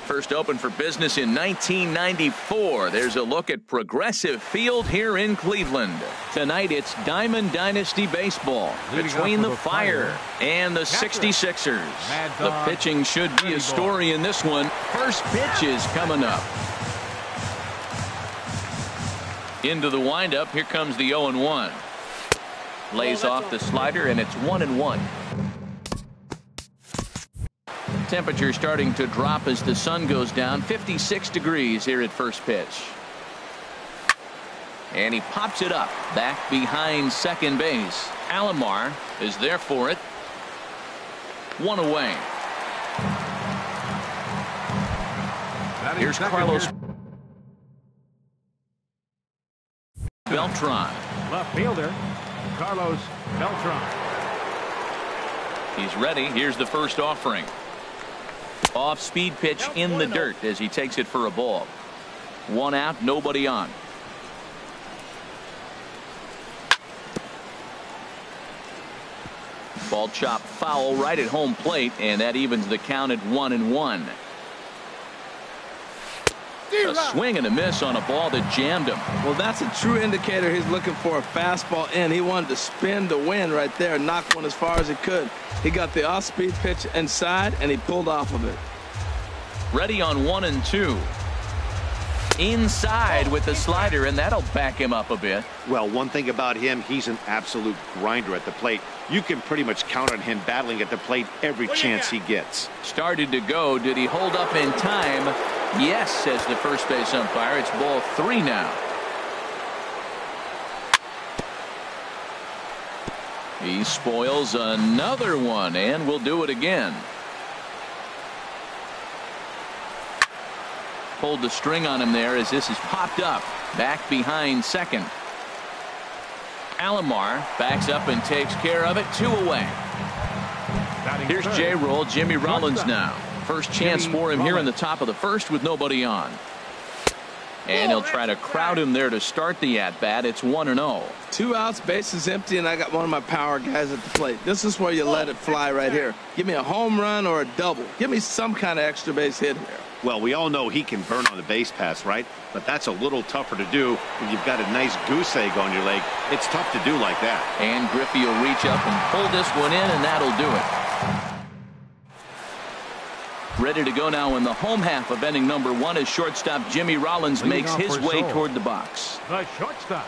First opened for business in 1994. There's a look at Progressive Field here in Cleveland. Tonight it's Diamond Dynasty Baseball between the Fire and the 66ers. The pitching should be a story in this one. First pitch is coming up. Into the windup. Here comes the 0-1. Lays off the slider, and it's 1-1. Temperature starting to drop as the sun goes down. 56 degrees here at first pitch. And he pops it up back behind second base. Alomar is there for it. One away. Here's Carlos Beltran. Left fielder Carlos Beltran. He's ready. Here's the first offering. Off speed pitch in the dirt as he takes it for a ball. One out, nobody on. Ball chop foul right at home plate, and that evens the count at 1-1. A swing and a miss on a ball that jammed him. Well, that's a true indicator he's looking for a fastball in. He wanted to spin the wind right there and knock one as far as he could. He got the off-speed pitch inside, and he pulled off of it. Ready on 1-2. Inside with the slider, and that'll back him up a bit. Well, one thing about him, he's an absolute grinder at the plate. You can pretty much count on him battling at the plate every chance he gets. Started to go. Did he hold up in time? Yes, says the first base umpire. It's ball 3 now. He spoils another one, and will do it again. Pulled the string on him there as this is popped up back behind second. Alomar backs up and takes care of it. 2 away. Here's J-Roll. Jimmy Rollins now. First chance for him here in the top of the first with nobody on. And he'll try to crowd him there to start the at-bat. It's 1-0. 2 outs, bases empty, and I got one of my power guys at the plate. This is where you let it fly right here. Give me a home run or a double. Give me some kind of extra base hit here. Well, we all know he can burn on the base pass, right? But that's a little tougher to do when you've got a nice goose egg on your leg. It's tough to do like that. And Griffey will reach up and pull this one in, and that'll do it. Ready to go now in the home half of inning number 1 as shortstop Jimmy Rollins makes his way toward the box. The shortstop,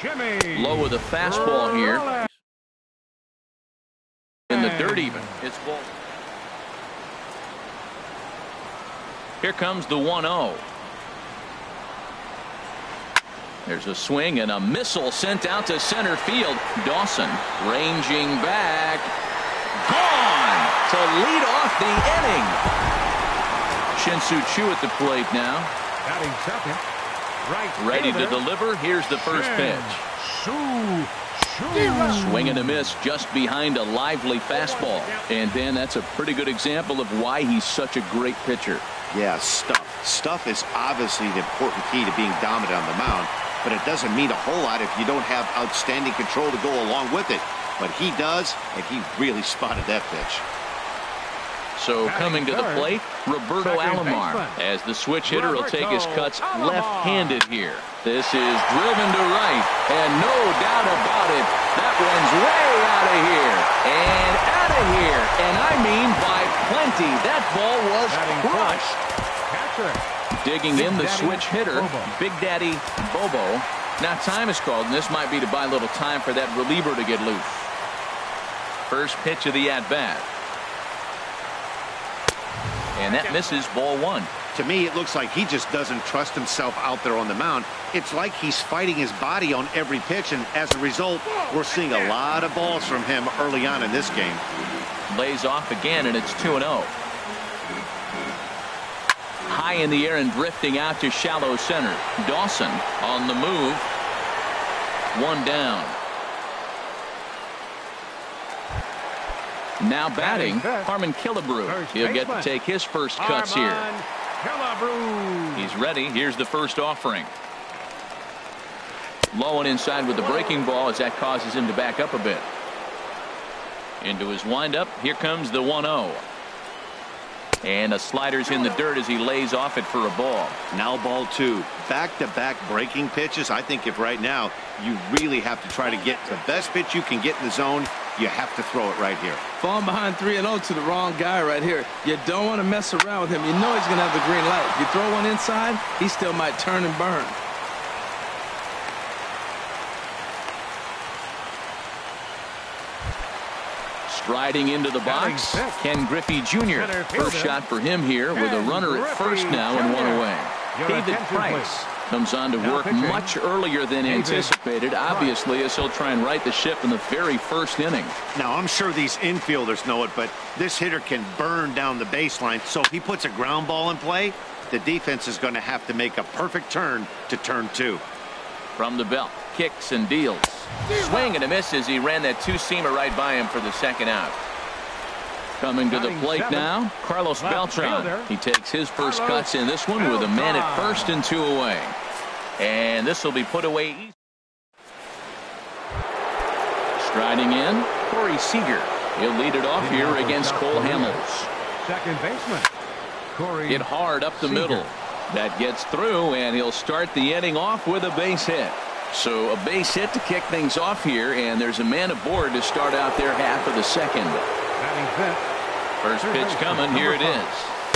Jimmy. Low with a fastball here. In the dirt even. It's ball. Here comes the 1-0. There's a swing and a missile sent out to center field. Dawson ranging back. Gone to lead off the inning. Shin-Soo Choo at the plate now. Batting second. Right. Ready to deliver. Here's the first pitch. Swing and a miss just behind a lively fastball. And Dan, that's a pretty good example of why he's such a great pitcher. Yeah, stuff. Stuff is obviously the important key to being dominant on the mound, but it doesn't mean a whole lot if you don't have outstanding control to go along with it. But he does, and he really spotted that pitch. So coming to the plate, Roberto Alomar, as the switch hitter will take his cuts left-handed here. This is driven to right, and no doubt about it, that one's way out of here, and out of here, and I mean by plenty. That ball was crushed. Digging in the switch hitter, Big Daddy Bobo. Now time is called, and this might be to buy a little time for that reliever to get loose. First pitch of the at-bat. And that misses ball 1. To me, it looks like he just doesn't trust himself out there on the mound. It's like he's fighting his body on every pitch, and as a result, we're seeing a lot of balls from him early on in this game. Lays off again, and it's 2-0. High in the air and drifting out to shallow center. Dawson on the move. One down. Now batting, Harmon Killebrew. He'll get to take his first cuts here. He's ready. Here's the first offering. Low and inside with the breaking ball as that causes him to back up a bit. Into his windup. Here comes the 1-0. And a slider's in the dirt as he lays off it for a ball. Now ball 2. Back-to-back breaking pitches. I think if right now you really have to try to get the best pitch you can get in the zone, you have to throw it right here. Falling behind 3-0 to the wrong guy right here. You don't want to mess around with him. You know he's going to have the green light. If you throw one inside, he still might turn and burn. Striding into the box, Ken Griffey Jr. First shot for him here with a runner at first now and one away. David Price comes on to work much earlier than anticipated, obviously, as he'll try and right the ship in the very first inning. Now, I'm sure these infielders know it, but this hitter can burn down the baseline, so if he puts a ground ball in play, the defense is going to have to make a perfect turn to turn 2. From the belt, kicks and deals. Swing and a miss as he ran that two-seamer right by him for the second out. Coming to the plate now, Carlos Beltran. He takes his first cuts in this one with a man at first and 2 away. And this will be put away easy. Striding in, Corey Seager. He'll lead it off here against Cole Hamels. Second baseman, Corey. Hit hard up the middle. That gets through, and he'll start the inning off with a base hit. So a base hit to kick things off here, and there's a man aboard to start out their half of the second. First pitch coming. Here it is.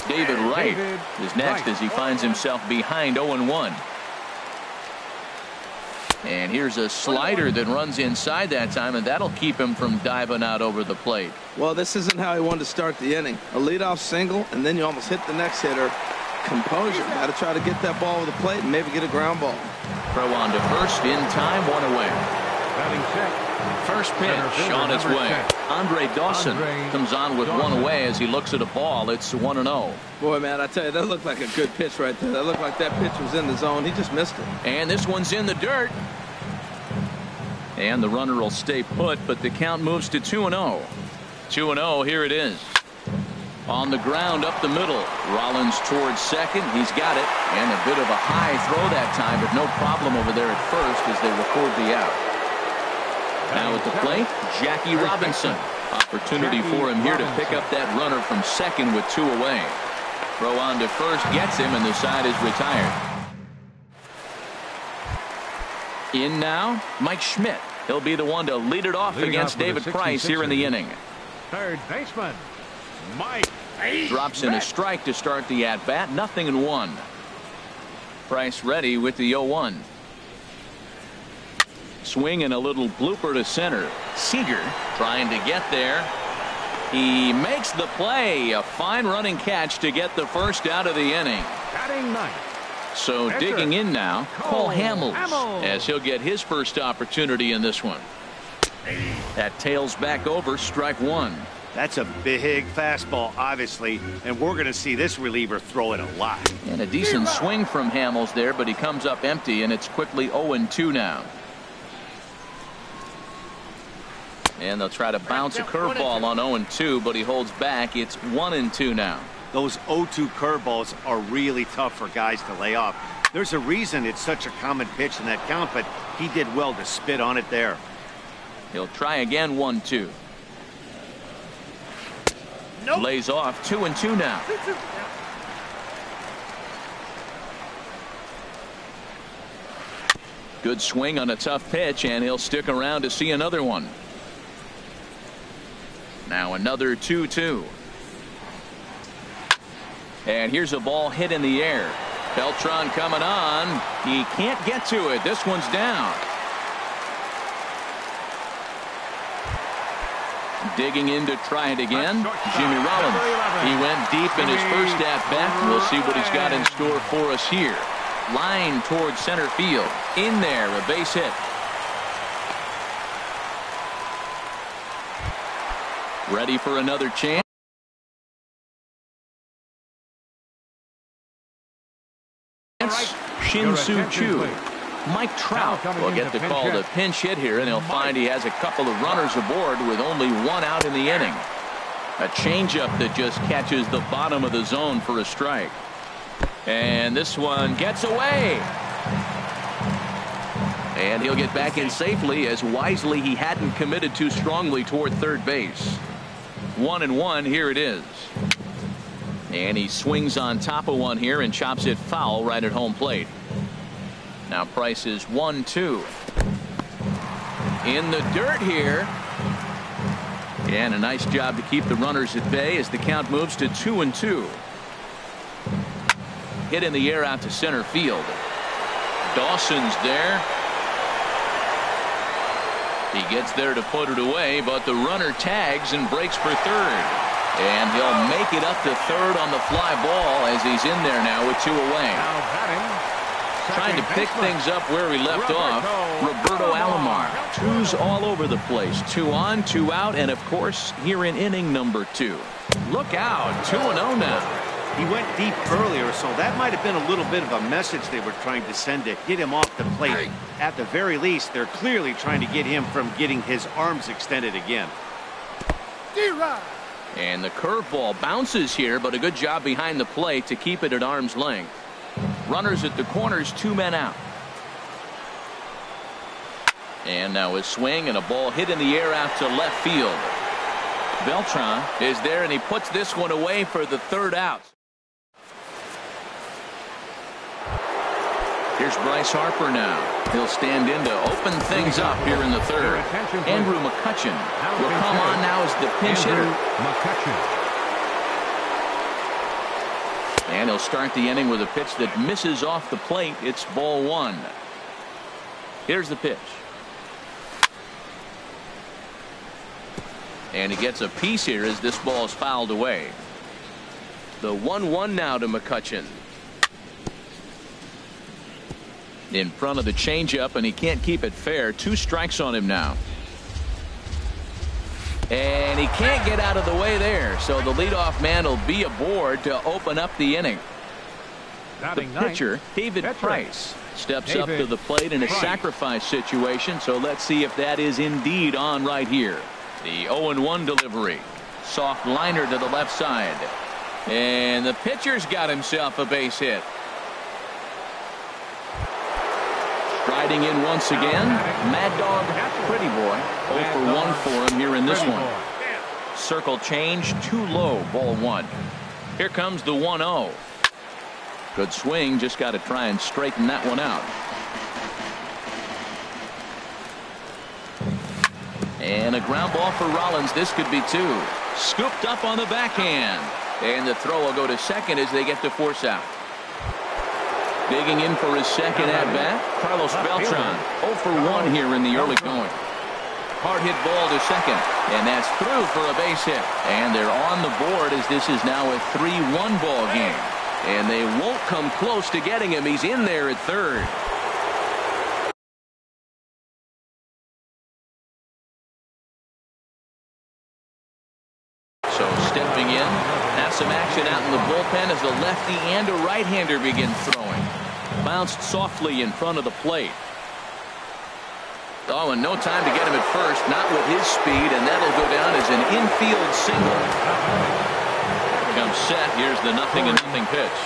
David Wright is next as he finds himself behind 0-1. And here's a slider that runs inside that time, and that'll keep him from diving out over the plate. Well, this isn't how he wanted to start the inning. A leadoff single, and then you almost hit the next hitter. Composure. Got to try to get that ball over the plate and maybe get a ground ball. Throw on to first, in time, one away. First pitch on its way. Andre Dawson comes on with one away as he looks at a ball. It's 1-0. Boy, man, I tell you, that looked like a good pitch right there. That looked like that pitch was in the zone. He just missed it. And this one's in the dirt. And the runner will stay put, but the count moves to 2-0. 2-0, here it is. On the ground up the middle. Rollins towards second. He's got it. And a bit of a high throw that time, but no problem over there at first as they record the out. Now at the plate, Jackie Robinson. Opportunity for him here to pick up that runner from second with 2 away. Throw on to first gets him, and the side is retired. In now, Mike Schmidt. He'll be the one to lead it off against David Price here in the inning. Third baseman, Mike. Drops in a strike to start the at-bat. 0-1. Price ready with the 0-1. Swing and a little blooper to center. Seager trying to get there. He makes the play. A fine running catch to get the first out of the inning. Batting ninth. So digging in now, Cole Hamels, as he'll get his first opportunity in this one. That tails back over, strike one. That's a big fastball, obviously, and we're going to see this reliever throw it a lot. And a decent swing from Hamels there, but he comes up empty, and it's quickly 0-2 now. And they'll try to bounce a curveball on 0-2, but he holds back. It's 1-2 now. Those 0-2 curveballs are really tough for guys to lay off. There's a reason it's such a common pitch in that count, but he did well to spit on it there. He'll try again, 1-2. Nope. Lays off, 2-2 now. Good swing on a tough pitch, and he'll stick around to see another one. Now another 2-2. And here's a ball hit in the air. Beltran coming on. He can't get to it. This one's down. Digging in to try it again, Jimmy Rollins. He went deep in his first at bat. We'll see what he's got in store for us here. Line towards center field. In there, a base hit. Ready for another chance. seokwon2. Mike Trout will get the call to pinch hit here, and he'll find he has a couple of runners aboard with only one out in the inning. A changeup that just catches the bottom of the zone for a strike. And this one gets away. And he'll get back in safely, as wisely he hadn't committed too strongly toward third base. 1-1, here it is. And he swings on top of one here and chops it foul right at home plate. Now Price is 1-2. In the dirt here. And a nice job to keep the runners at bay as the count moves to 2-2. Hit in the air out to center field. Dawson's there. He gets there to put it away, but the runner tags and breaks for third. And he'll make it up to third on the fly ball as he's in there now with two away. Trying to pick things up where he left off. Roberto Alomar. Twos all over the place. 2 on, 2 out, and of course here in inning number 2. Look out, 2-0 now. He went deep earlier, so that might have been a little bit of a message they were trying to send to hit him off the plate. At the very least, they're clearly trying to get him from getting his arms extended again. And the curveball bounces here, but a good job behind the plate to keep it at arm's length. Runners at the corners, 2 men out. And now a swing and a ball hit in the air out to left field. Beltran is there, and he puts this one away for the third out. Here's Bryce Harper now. He'll stand in to open things up here in the third. Andrew McCutchen will come on now as the pinch hitter. And he'll start the inning with a pitch that misses off the plate. It's ball 1. Here's the pitch. And he gets a piece here as this ball is fouled away. The 1-1 now to McCutchen. In front of the changeup, and he can't keep it fair. 2 strikes on him now. And he can't get out of the way there, so the leadoff man will be aboard to open up the inning. The pitcher, David Price, steps up to the plate in a sacrifice situation, so let's see if that is indeed on right here. The 0-1 delivery. Soft liner to the left side. And the pitcher's got himself a base hit. Striding in once again, Mad Dog Pretty Boy. 0 for 1 for him here in this one. Circle change, too low, ball 1. Here comes the 1-0. Good swing, just got to try and straighten that one out. And a ground ball for Rollins. This could be 2. Scooped up on the backhand. And the throw will go to second as they get to force out. Digging in for his second at-bat, Carlos Beltran. 0 for 1 here in the early going. Hard hit ball to second, and that's through for a base hit. And they're on the board as this is now a 3-1 ball game. And they won't come close to getting him. He's in there at third. So stepping in, have some action out in the bullpen as a lefty and a right-hander begin throwing. Bounced softly in front of the plate. Oh, and no time to get him at first, not with his speed, and that'll go down as an infield single. Comes set. Here's the 0-0 pitch.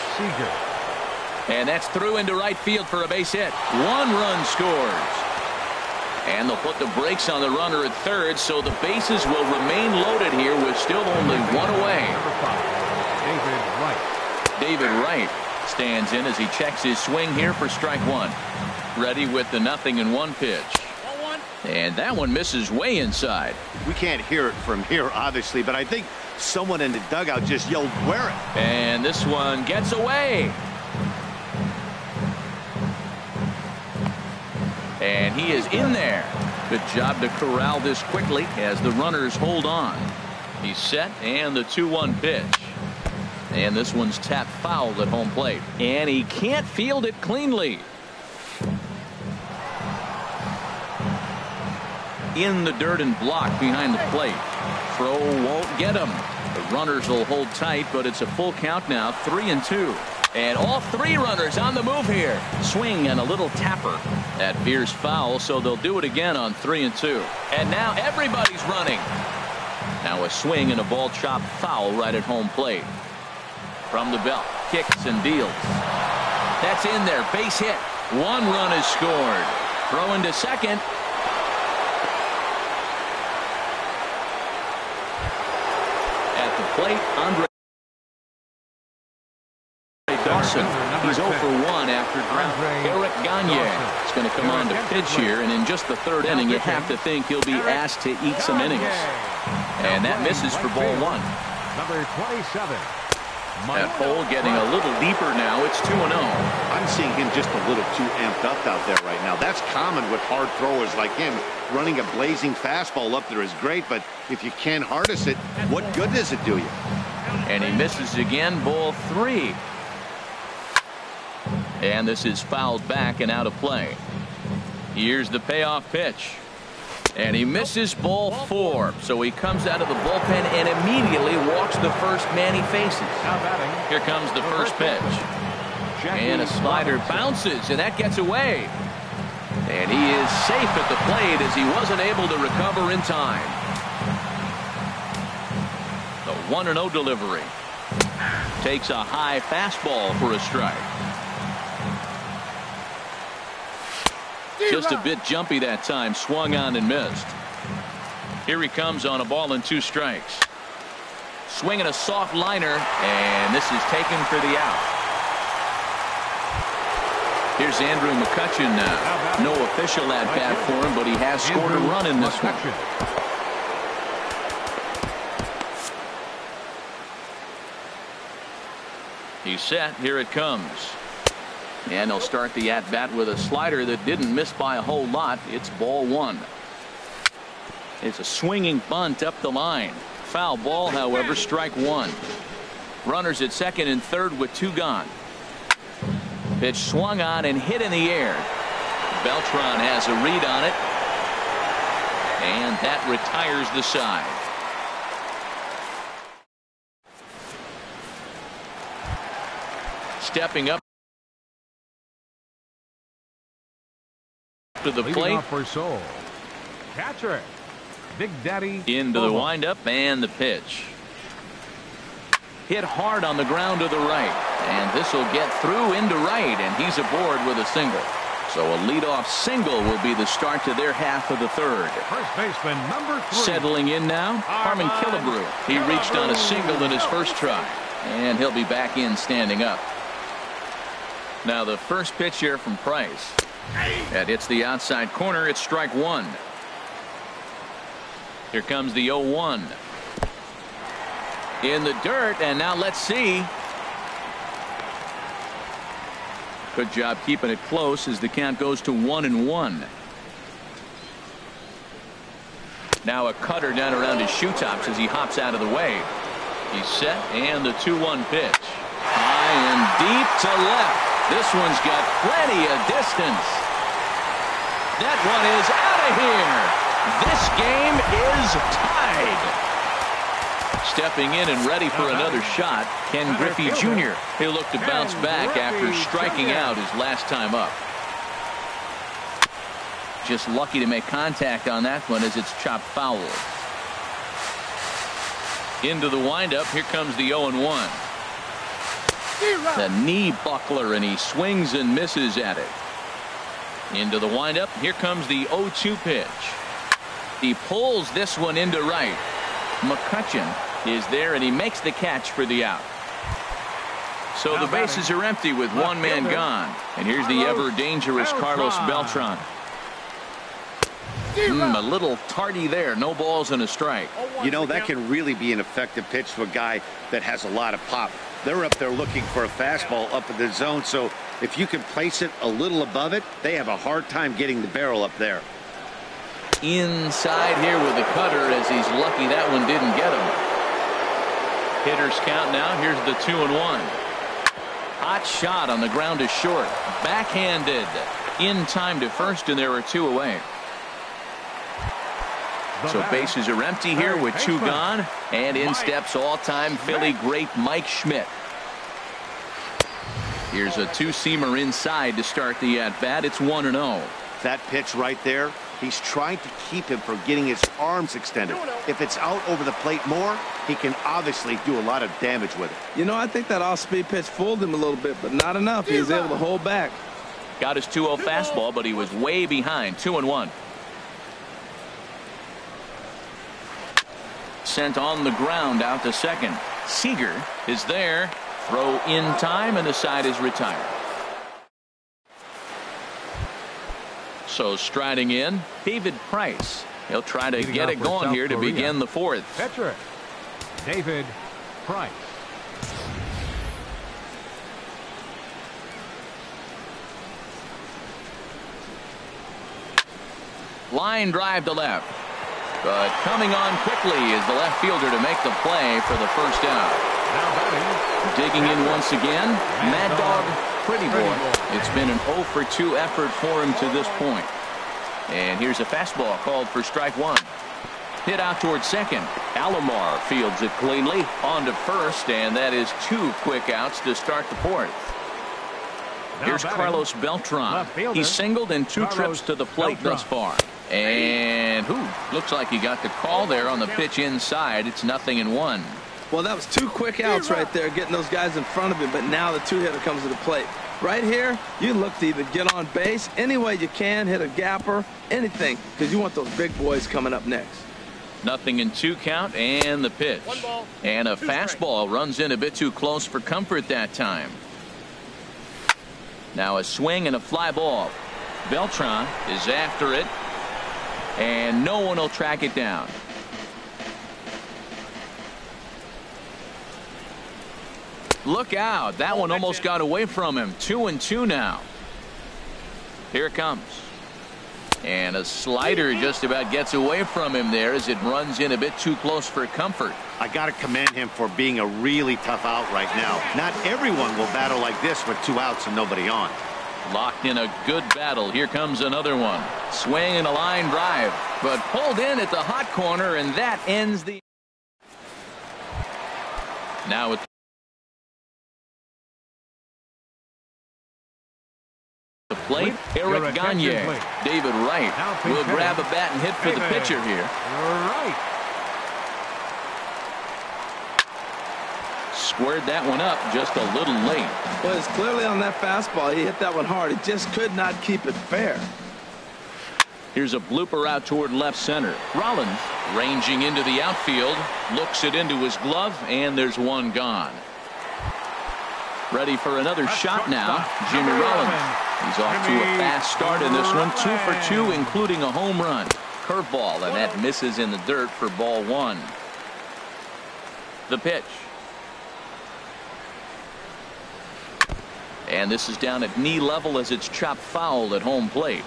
And that's through into right field for a base hit. 1 run scores. And they'll put the brakes on the runner at third, so the bases will remain loaded here with still only 1 away. David Wright stands in as he checks his swing here for strike 1. Ready with the 0-1 pitch. And that one misses way inside. We can't hear it from here, obviously, but I think someone in the dugout just yelled, "Wear it." And this one gets away. And he is in there. Good job to corral this quickly as the runners hold on. He's set, and the 2-1 pitch. And this one's tapped foul at home plate. And he can't field it cleanly. In the dirt and blocked behind the plate. Throw won't get him. The runners will hold tight, but it's a full count now, 3-2. And all three runners on the move here. Swing and a little tapper. That veers foul, so they'll do it again on 3-2. And now everybody's running. Now a swing and a ball chopped foul right at home plate. From the belt, kicks and deals. That's in there, base hit. One run is scored. Throw into second. At the plate, Andre Dawson. He's 0 for 1 after ground. Eric Gagne is going to come on to pitch here, and in just the third inning, you have to think he'll be asked to eat some innings. And that misses for ball one. Number 27. That hole getting a little deeper now. It's 2-0. I'm seeing him just a little too amped up out there right now. That's common with hard throwers like him. Running a blazing fastball up there is great, but if you can't harness it, what good does it do you? And he misses again, ball 3. And this is fouled back and out of play. Here's the payoff pitch. And he misses ball 4. So he comes out of the bullpen and immediately walks the first man he faces. Here comes the first pitch. And a slider bounces, and that gets away. And he is safe at the plate as he wasn't able to recover in time. The 1-0 delivery. Takes a high fastball for a strike. Just a bit jumpy that time. Swung on and missed. Here he comes on a ball and 2 strikes. Swinging a soft liner, and this is taken for the out. Here's Andrew McCutchen now. No official at bat for him, but he has scored a run in this one. He's set. Here it comes. And he'll start the at-bat with a slider that didn't miss by a whole lot. It's ball 1. It's a swinging bunt up the line. Foul ball, however, strike 1. Runners at second and third with 2 gone. Pitch swung on and hit in the air. Beltran has a read on it. And that retires the side. Stepping up to the plate. For Seoul. Catcher, Big Daddy. Into the windup and the pitch. Hit hard on the ground to the right. And this will get through into right, and he's aboard with a single. So a leadoff single will be the start to their half of the third. First baseman number 3. Settling in now, Harmon Killebrew. He reached on a single in his first try, and he'll be back in standing up. Now the first pitch here from Price. That hits the outside corner. It's strike 1. Here comes the 0-1. In the dirt, and now let's see. Good job keeping it close as the count goes to 1-1. Now a cutter down around his shoe tops as he hops out of the way. He's set, and the 2-1 pitch. High and deep to left. This one's got plenty of distance. That one is out of here. This game is tied. Stepping in and ready for another shot, Ken Griffey Jr. He'll look to bounce back after striking out his last time up. Just lucky to make contact on that one as it's chopped foul. Into the windup. Here comes the 0-1. The knee buckler, and he swings and misses at it. Into the windup. Here comes the 0-2 pitch. He pulls this one into right. McCutchen is there, and he makes the catch for the out. So the bases are empty with one man gone. And here's the ever dangerous Carlos Beltran. A little tardy there. No balls and a strike. You know, that can really be an effective pitch to a guy that has a lot of pop. They're up there looking for a fastball up in the zone, so if you can place it a little above it, they have a hard time getting the barrel up there. inside here with the cutter, as he's lucky that one didn't get him. Hitters count now. Here's the 2-1. Hot shot on the ground is short. Backhanded in time to first, and there are 2 away. So bases are empty here with 2 gone, and in steps all-time Philly great Mike Schmidt. Here's a 2-seamer inside to start the at-bat. It's 1-0. That pitch right there, he's trying to keep him from getting his arms extended. If it's out over the plate more, he can obviously do a lot of damage with it. You know, I think that off-speed pitch fooled him a little bit, but not enough. He was able to hold back. Got his 2-0 fastball, but he was way behind. 2-1. Sent on the ground out to second. Seager is there. Throw in time, and the side is retired. So striding in, David Price. He'll try to get it going here to begin the 4th. Pitcher, David Price. Line drive to left. But coming on quickly is the left fielder to make the play for the first out. Digging in once again, Mad Dog Pretty Boy. It's been an 0 for 2 effort for him to this point. And here's a fastball called for strike 1. Hit out towards second. Alomar fields it cleanly on to first, and that is 2 quick outs to start the 4th. Here's Carlos Beltran. He's singled in 2 trips to the plate thus far. And looks like he got the call there on the pitch inside. It's 0-1. Well, that was 2 quick outs right there, getting those guys in front of him, but now the 2-hitter comes to the plate. Right here, you look to either get on base any way you can, hit a gapper, anything, because you want those big boys coming up next. 0-2 count, and the pitch. And a fastball runs in a bit too close for comfort that time. Now a swing and a fly ball. Beltran is after it, and no one will track it down. Look out. That one almost got away from him. 2-2 now. Here it comes. And a slider just about gets away from him there as it runs in a bit too close for comfort. I got to commend him for being a really tough out right now. Not everyone will battle like this with 2 outs and nobody on. Locked in a good battle. Here comes another one. Swing and a line drive, but pulled in at the hot corner, and that ends the... Now with the plate, Eric Gagne. David Wright will grab a bat and hit for the pitcher here. Squared that one up just a little late. Well, it's clearly on that fastball. He hit that one hard. He just could not keep it fair. Here's a blooper out toward left center. Rollins ranging into the outfield, looks it into his glove, and there's one gone. Ready for another shot now, Jimmy Rollins. He's off to a fast start in this one, 2 for 2, including a home run. Curveball, and that misses in the dirt for ball 1. The pitch. And this is down at knee level as it's chopped foul at home plate.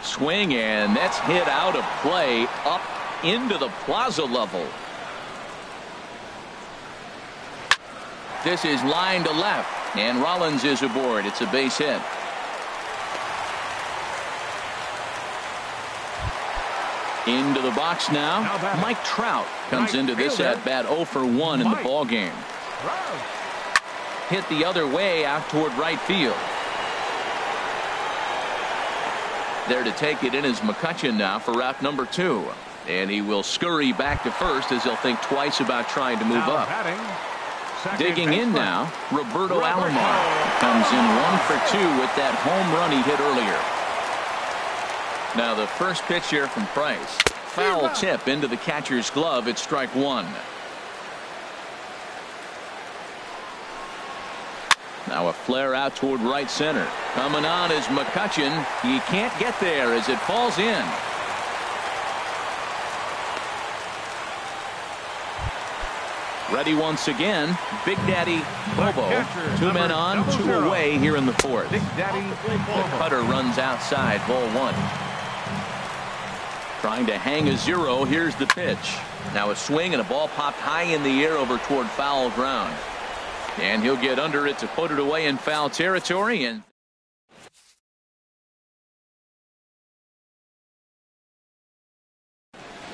Swing, and that's hit out of play up into the plaza level. This is line to left, and Rollins is aboard. It's a base hit. Into the box now. Mike Trout comes into this at bat 0 for 1 in the ball game. Hit the other way out toward right field. There to take it in is McCutchen now for route number 2. And he will scurry back to first as he'll think twice about trying to move up. Digging in now, Roberto Alomar comes in 1 for 2 with that home run he hit earlier. Now the first pitch here from Price. Foul tip into the catcher's glove. It's strike 1. Now a flare out toward right center. Coming on is McCutchen. He can't get there as it falls in. Ready once again, Big Daddy Bobo. 2 men on, 2 away here in the 4th. Big Daddy Bobo. Cutter runs outside, ball 1. Trying to hang a 0. Here's the pitch. Now a swing and a ball popped high in the air over toward foul ground. And he'll get under it to put it away in foul territory. And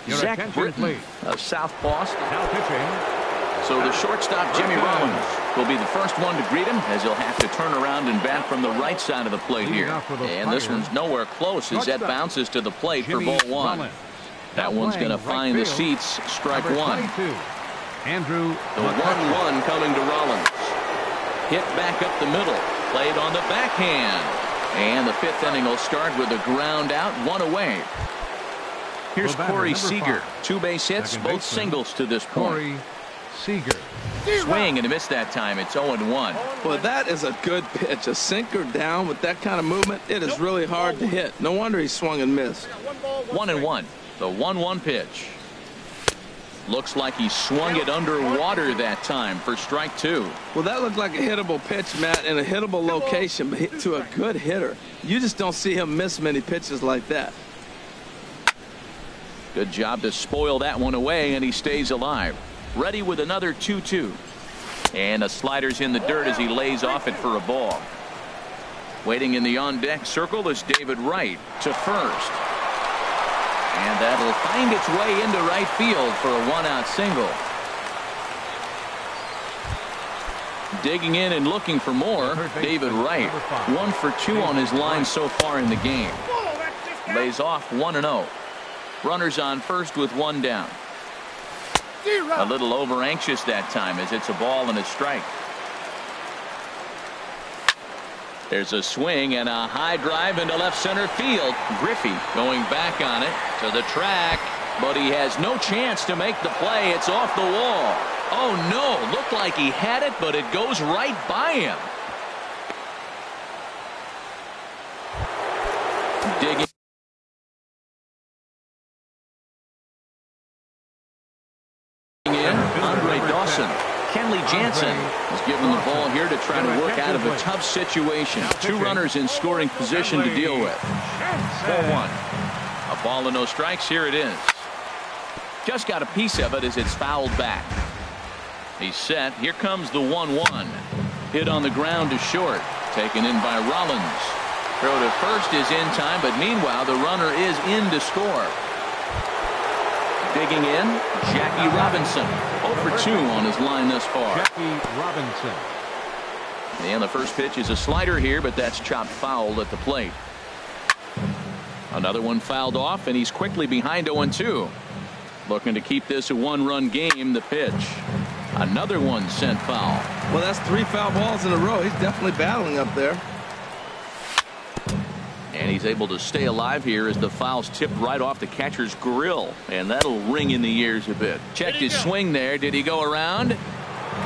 Zach Britton of South Boston. Now pitching. So the shortstop, Jimmy Rollins, will be the first one to greet him, as he'll have to turn around and bat from the right side of the plate here. And this one's nowhere close as that bounces to the plate for ball 1. That one's going to find the seats, strike 1. Andrew. The 1-1 coming to Rollins. Hit back up the middle, played on the backhand. And the 5th inning will start with a ground out, 1 away. Here's Corey Seager. 2 base hits, both singles to this point. Seager. Swing and a miss that time. It's 0-1. Well, that is a good pitch. A sinker down with that kind of movement, it is really hard to hit. No wonder he swung and missed. 1-1. The 1-1 pitch. Looks like he swung it underwater that time for strike 2. Well, that looked like a hittable pitch, Matt, in a hittable location, but hit to a good hitter. You just don't see him miss many pitches like that. Good job to spoil that one away, and he stays alive. Ready with another 2-2. And a slider's in the dirt as he lays off it for a ball. Waiting in the on-deck circle is David Wright to first. And that'll find its way into right field for a 1-out single. Digging in and looking for more, David Wright. 1 for 2 on his line so far in the game. Lays off 1-0. Runners on first with 1 down. A little over anxious that time as it's a ball and a strike. There's a swing and a high drive into left center field. Griffey going back on it to the track, but he has no chance to make the play. It's off the wall. Oh no, looked like he had it, but it goes right by him. Digging Kenley Jansen is given the ball here to try to work out of a tough situation. 2 runners in scoring position to deal with. 4-1. A ball and no strikes. Here it is. Just got a piece of it as it's fouled back. He's set. Here comes the 1-1. Hit on the ground to short. Taken in by Rollins. Throw to first is in time, but meanwhile the runner is in to score. Digging in, Jackie Robinson. 0 for 2 on his line thus far. Jackie Robinson. And the first pitch is a slider here, but that's chopped foul at the plate. Another one fouled off, and he's quickly behind 0-2. Looking to keep this a 1-run game. The pitch. Another one sent foul. Well, that's 3 foul balls in a row. He's definitely battling up there. And he's able to stay alive here as the foul's tipped right off the catcher's grill. And that'll ring in the ears a bit. Checked his swing there. Did he go around?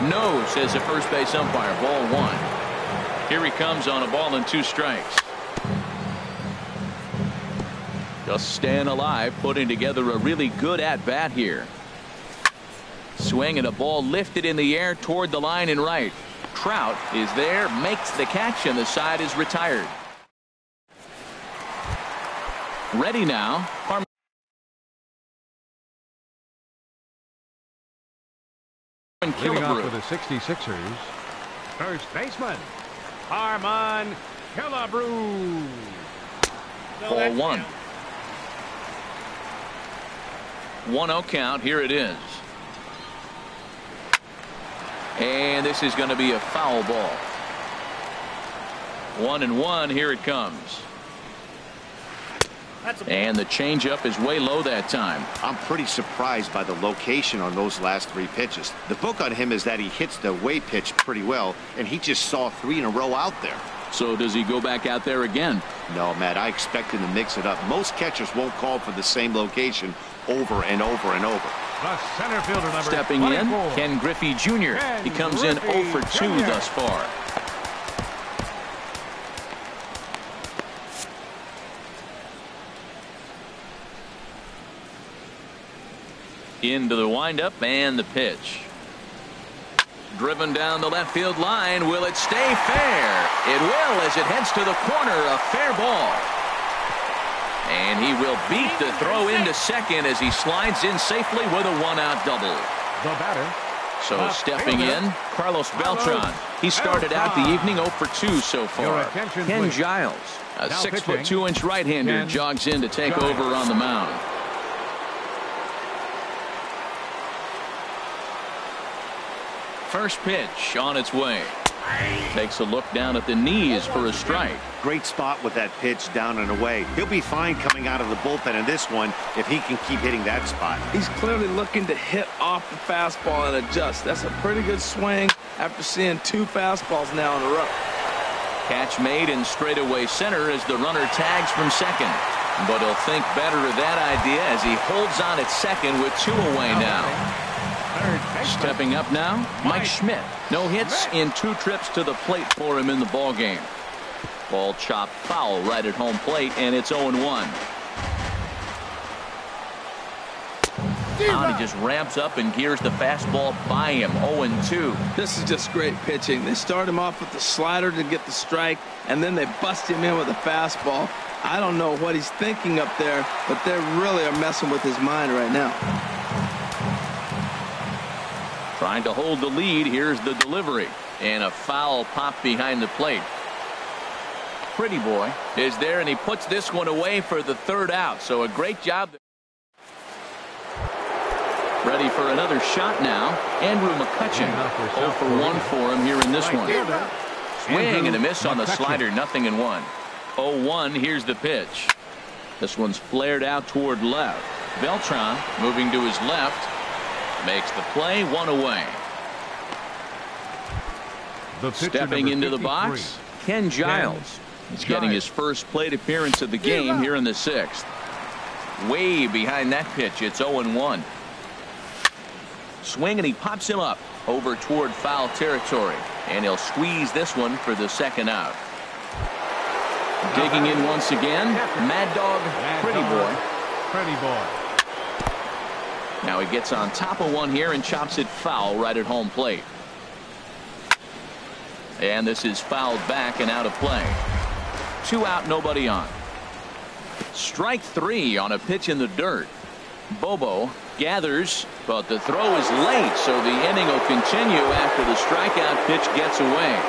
No, says the first base umpire. Ball 1. Here he comes on a ball and 2 strikes. Just staying alive, putting together a really good at-bat here. Swing and a ball lifted in the air toward the line and right. Trout is there, makes the catch, and the side is retired. Ready now. Leading off for the 66ers, first baseman, Harmon Killebrew. Ball 1. 1-0 count. Here it is. And this is going to be a foul ball. 1-1. Here it comes. And the changeup is way low that time. I'm pretty surprised by the location on those last 3 pitches. The book on him is that he hits the way pitch pretty well, and he just saw 3 in a row out there. So does he go back out there again? No, Matt, I expect him to mix it up. Most catchers won't call for the same location over and over and over. The center fielder number Stepping 24. in, Ken Griffey Jr. He comes in 0 for 2 thus far. Into the windup and the pitch. Driven down the left field line. Will it stay fair? It will as it heads to the corner. A fair ball. And he will beat the throw into second as he slides in safely with a one-out double. The batter. So stepping in, Carlos Beltran. He started out the evening 0 for 2 so far. Ken Giles, a 6'2" right-hander, jogs in to take over on the mound. First pitch on its way. Takes a look down at the knees for a strike. Great spot with that pitch down and away. He'll be fine coming out of the bullpen in this one if he can keep hitting that spot. He's clearly looking to hit off the fastball and adjust. That's a pretty good swing after seeing 2 fastballs now in a row. Catch made in straightaway center as the runner tags from second. But he'll think better of that idea as he holds on at second with 2 away now. Stepping up now, Mike Schmidt. No hits in 2 trips to the plate for him in the ballgame. Ball chopped foul right at home plate, and it's 0-1. Now he just ramps up and gears the fastball by him. 0-2. This is just great pitching. They start him off with the slider to get the strike, and then they bust him in with a fastball. I don't know what he's thinking up there, but they really are messing with his mind right now. Trying to hold the lead. Here's the delivery. And a foul pop behind the plate. Pretty boy is there, and he puts this one away for the 3rd out. So a great job. Ready for another shot now. Andrew McCutcheon. 0 for 1 for him here in this one. Swing and a miss on the slider. 0-1. 0-1. Here's the pitch. This one's flared out toward left. Beltran moving to his left. Makes the play. 1 away. Stepping into the box, Ken Giles. He's getting his first plate appearance of the game here in the 6th. Way behind that pitch. It's 0-1. Swing, and he pops him up over toward foul territory. And he'll squeeze this one for the 2nd out. Digging in once again, Mad Dog, Pretty Boy. Pretty boy. Now he gets on top of one here and chops it foul right at home plate. And this is fouled back and out of play. 2 out, nobody on. Strike 3 on a pitch in the dirt. Bobo gathers, but the throw is late, so the inning will continue after the strikeout pitch gets away.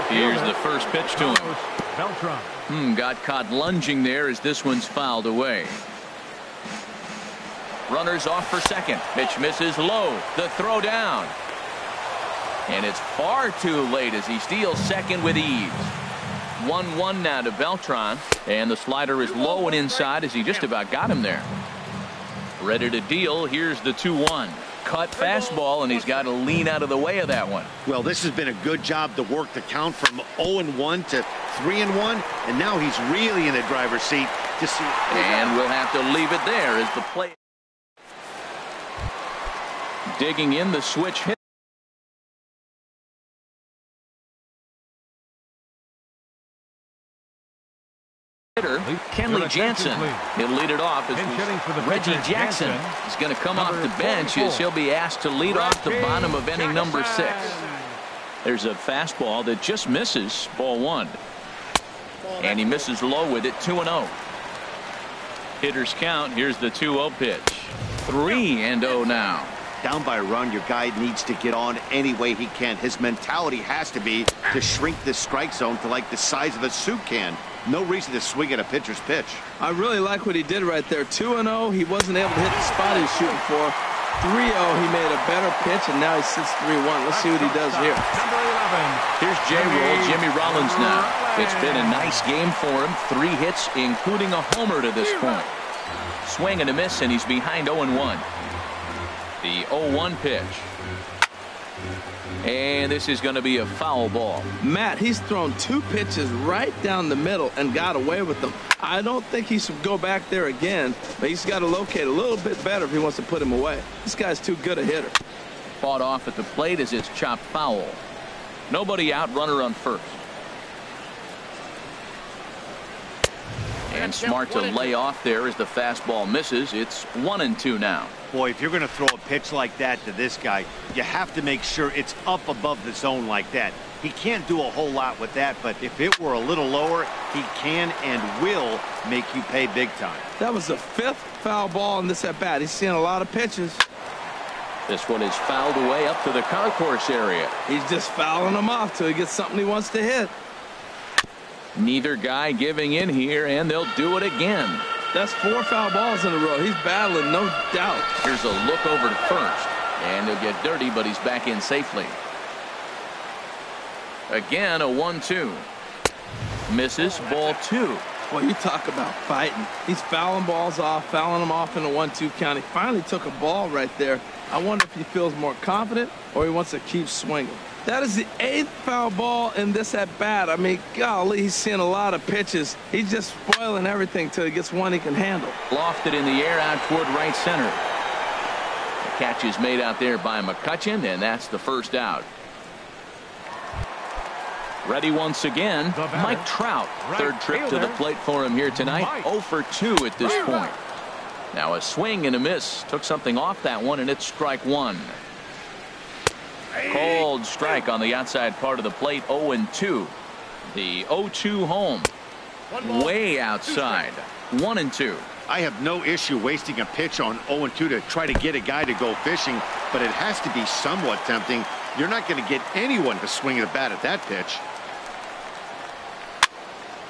Here's the first pitch to him. Got caught lunging there as this one's fouled away. Runners off for second. Pitch misses low. The throw down. And it's far too late as he steals second with ease. 1-1 now to Beltran. And the slider is low and inside as he just about got him there. Ready to deal. Here's the 2-1. Cut fastball, and he's got to lean out of the way of that one. Well, this has been a good job to work the count from 0-1 to 3-1. And now he's really in the driver's seat to see. And we'll have to leave it there as the play. Digging in the switch hit. Hitter Kenley Jansen. He'll lead it off as Reggie Jackson is going to come off the bench as he'll be asked to lead off the bottom of inning number 6. There's a fastball that just misses. Ball 1. And he misses low with it. 2-0. Hitters count. Here's the 2-0 pitch. 3-0 now. Down by a run, your guy needs to get on any way he can. His mentality has to be to shrink this strike zone to like the size of a soup can. No reason to swing at a pitcher's pitch. I really like what he did right there. 2-0. He wasn't able to hit the spot he was shooting for. 3-0. He made a better pitch, and now he sits 3-1. Let's see what he does here. Here's J-Roll, Jimmy Rollins now. It's been a nice game for him. 3 hits, including a homer to this point. Swing and a miss, and he's behind 0-1. The 0-1 pitch. And this is going to be a foul ball. Matt, he's thrown 2 pitches right down the middle and got away with them. I don't think he should go back there again, but he's got to locate a little bit better if he wants to put him away. This guy's too good a hitter. Fought off at the plate as it's chopped foul. Nobody out, runner on first. And smart to lay off there as the fastball misses. It's 1-2 now. Boy, if you're going to throw a pitch like that to this guy, you have to make sure it's up above the zone like that. He can't do a whole lot with that, but if it were a little lower, he can and will make you pay big time. That was the 5th foul ball in this at-bat. He's seeing a lot of pitches. This one is fouled away up to the concourse area. He's just fouling them off till he gets something he wants to hit. Neither guy giving in here, and they'll do it again. That's 4 foul balls in a row. He's battling, no doubt. Here's a look over to first, and he'll get dirty, but he's back in safely. Again, a 1-2. Misses, ball 2. Well, you talk about fighting. He's fouling balls off, fouling them off in a 1-2 count. He finally took a ball right there. I wonder if he feels more confident or he wants to keep swinging. That is the 8th foul ball in this at-bat. I mean, golly, he's seeing a lot of pitches. He's just spoiling everything till he gets one he can handle. Lofted in the air out toward right center. The catch is made out there by McCutchen, and that's the first out. Ready once again, Mike Trout. Third trip to the plate for him here tonight. 0 for 2 at this point. Now a swing and a miss. Took something off that one, and it's strike 1. Cold strike on the outside part of the plate. 0-2. The 0-2 home. Way outside. 1-2. I have no issue wasting a pitch on 0-2 to try to get a guy to go fishing, but it has to be somewhat tempting. You're not going to get anyone to swing a bat at that pitch.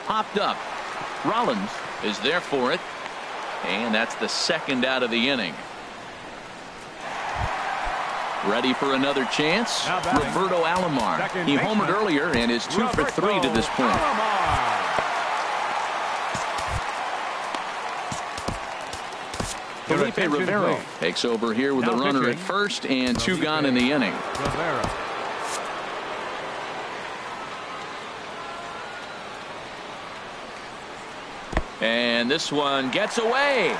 Popped up. Rollins is there for it. And that's the second out of the inning. Ready for another chance. Roberto Alomar. He homered earlier and is 2 for 3 to this point. Felipe Rivero takes over here with a runner at first and 2 gone in the inning. And this one gets away.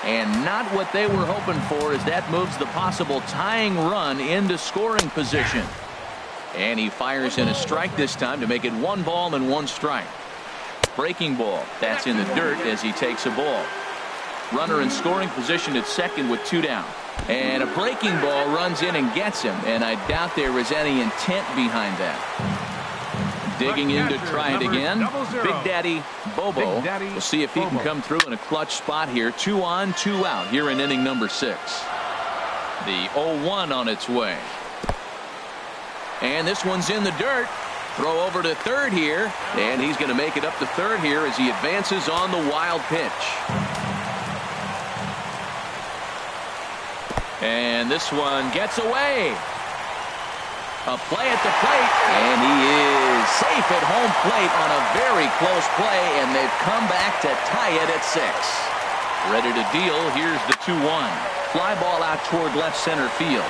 And not what they were hoping for, as that moves the possible tying run into scoring position. And he fires in a strike this time to make it 1 ball and 1 strike. Breaking ball. That's in the dirt as he takes a ball. Runner in scoring position at second with 2 down. And a breaking ball runs in and gets him. And I doubt there was any intent behind that. Digging in to try it again. Big Daddy Bobo. We'll see if he can come through in a clutch spot here. 2 on, 2 out here in inning number 6. The 0-1 on its way. And this one's in the dirt. Throw over to third here. And he's going to make it up to third here as he advances on the wild pitch. And this one gets away. A play at the plate, and he is safe at home plate on a very close play, and they've come back to tie it at 6. Ready to deal. Here's the 2-1. Fly ball out toward left center field.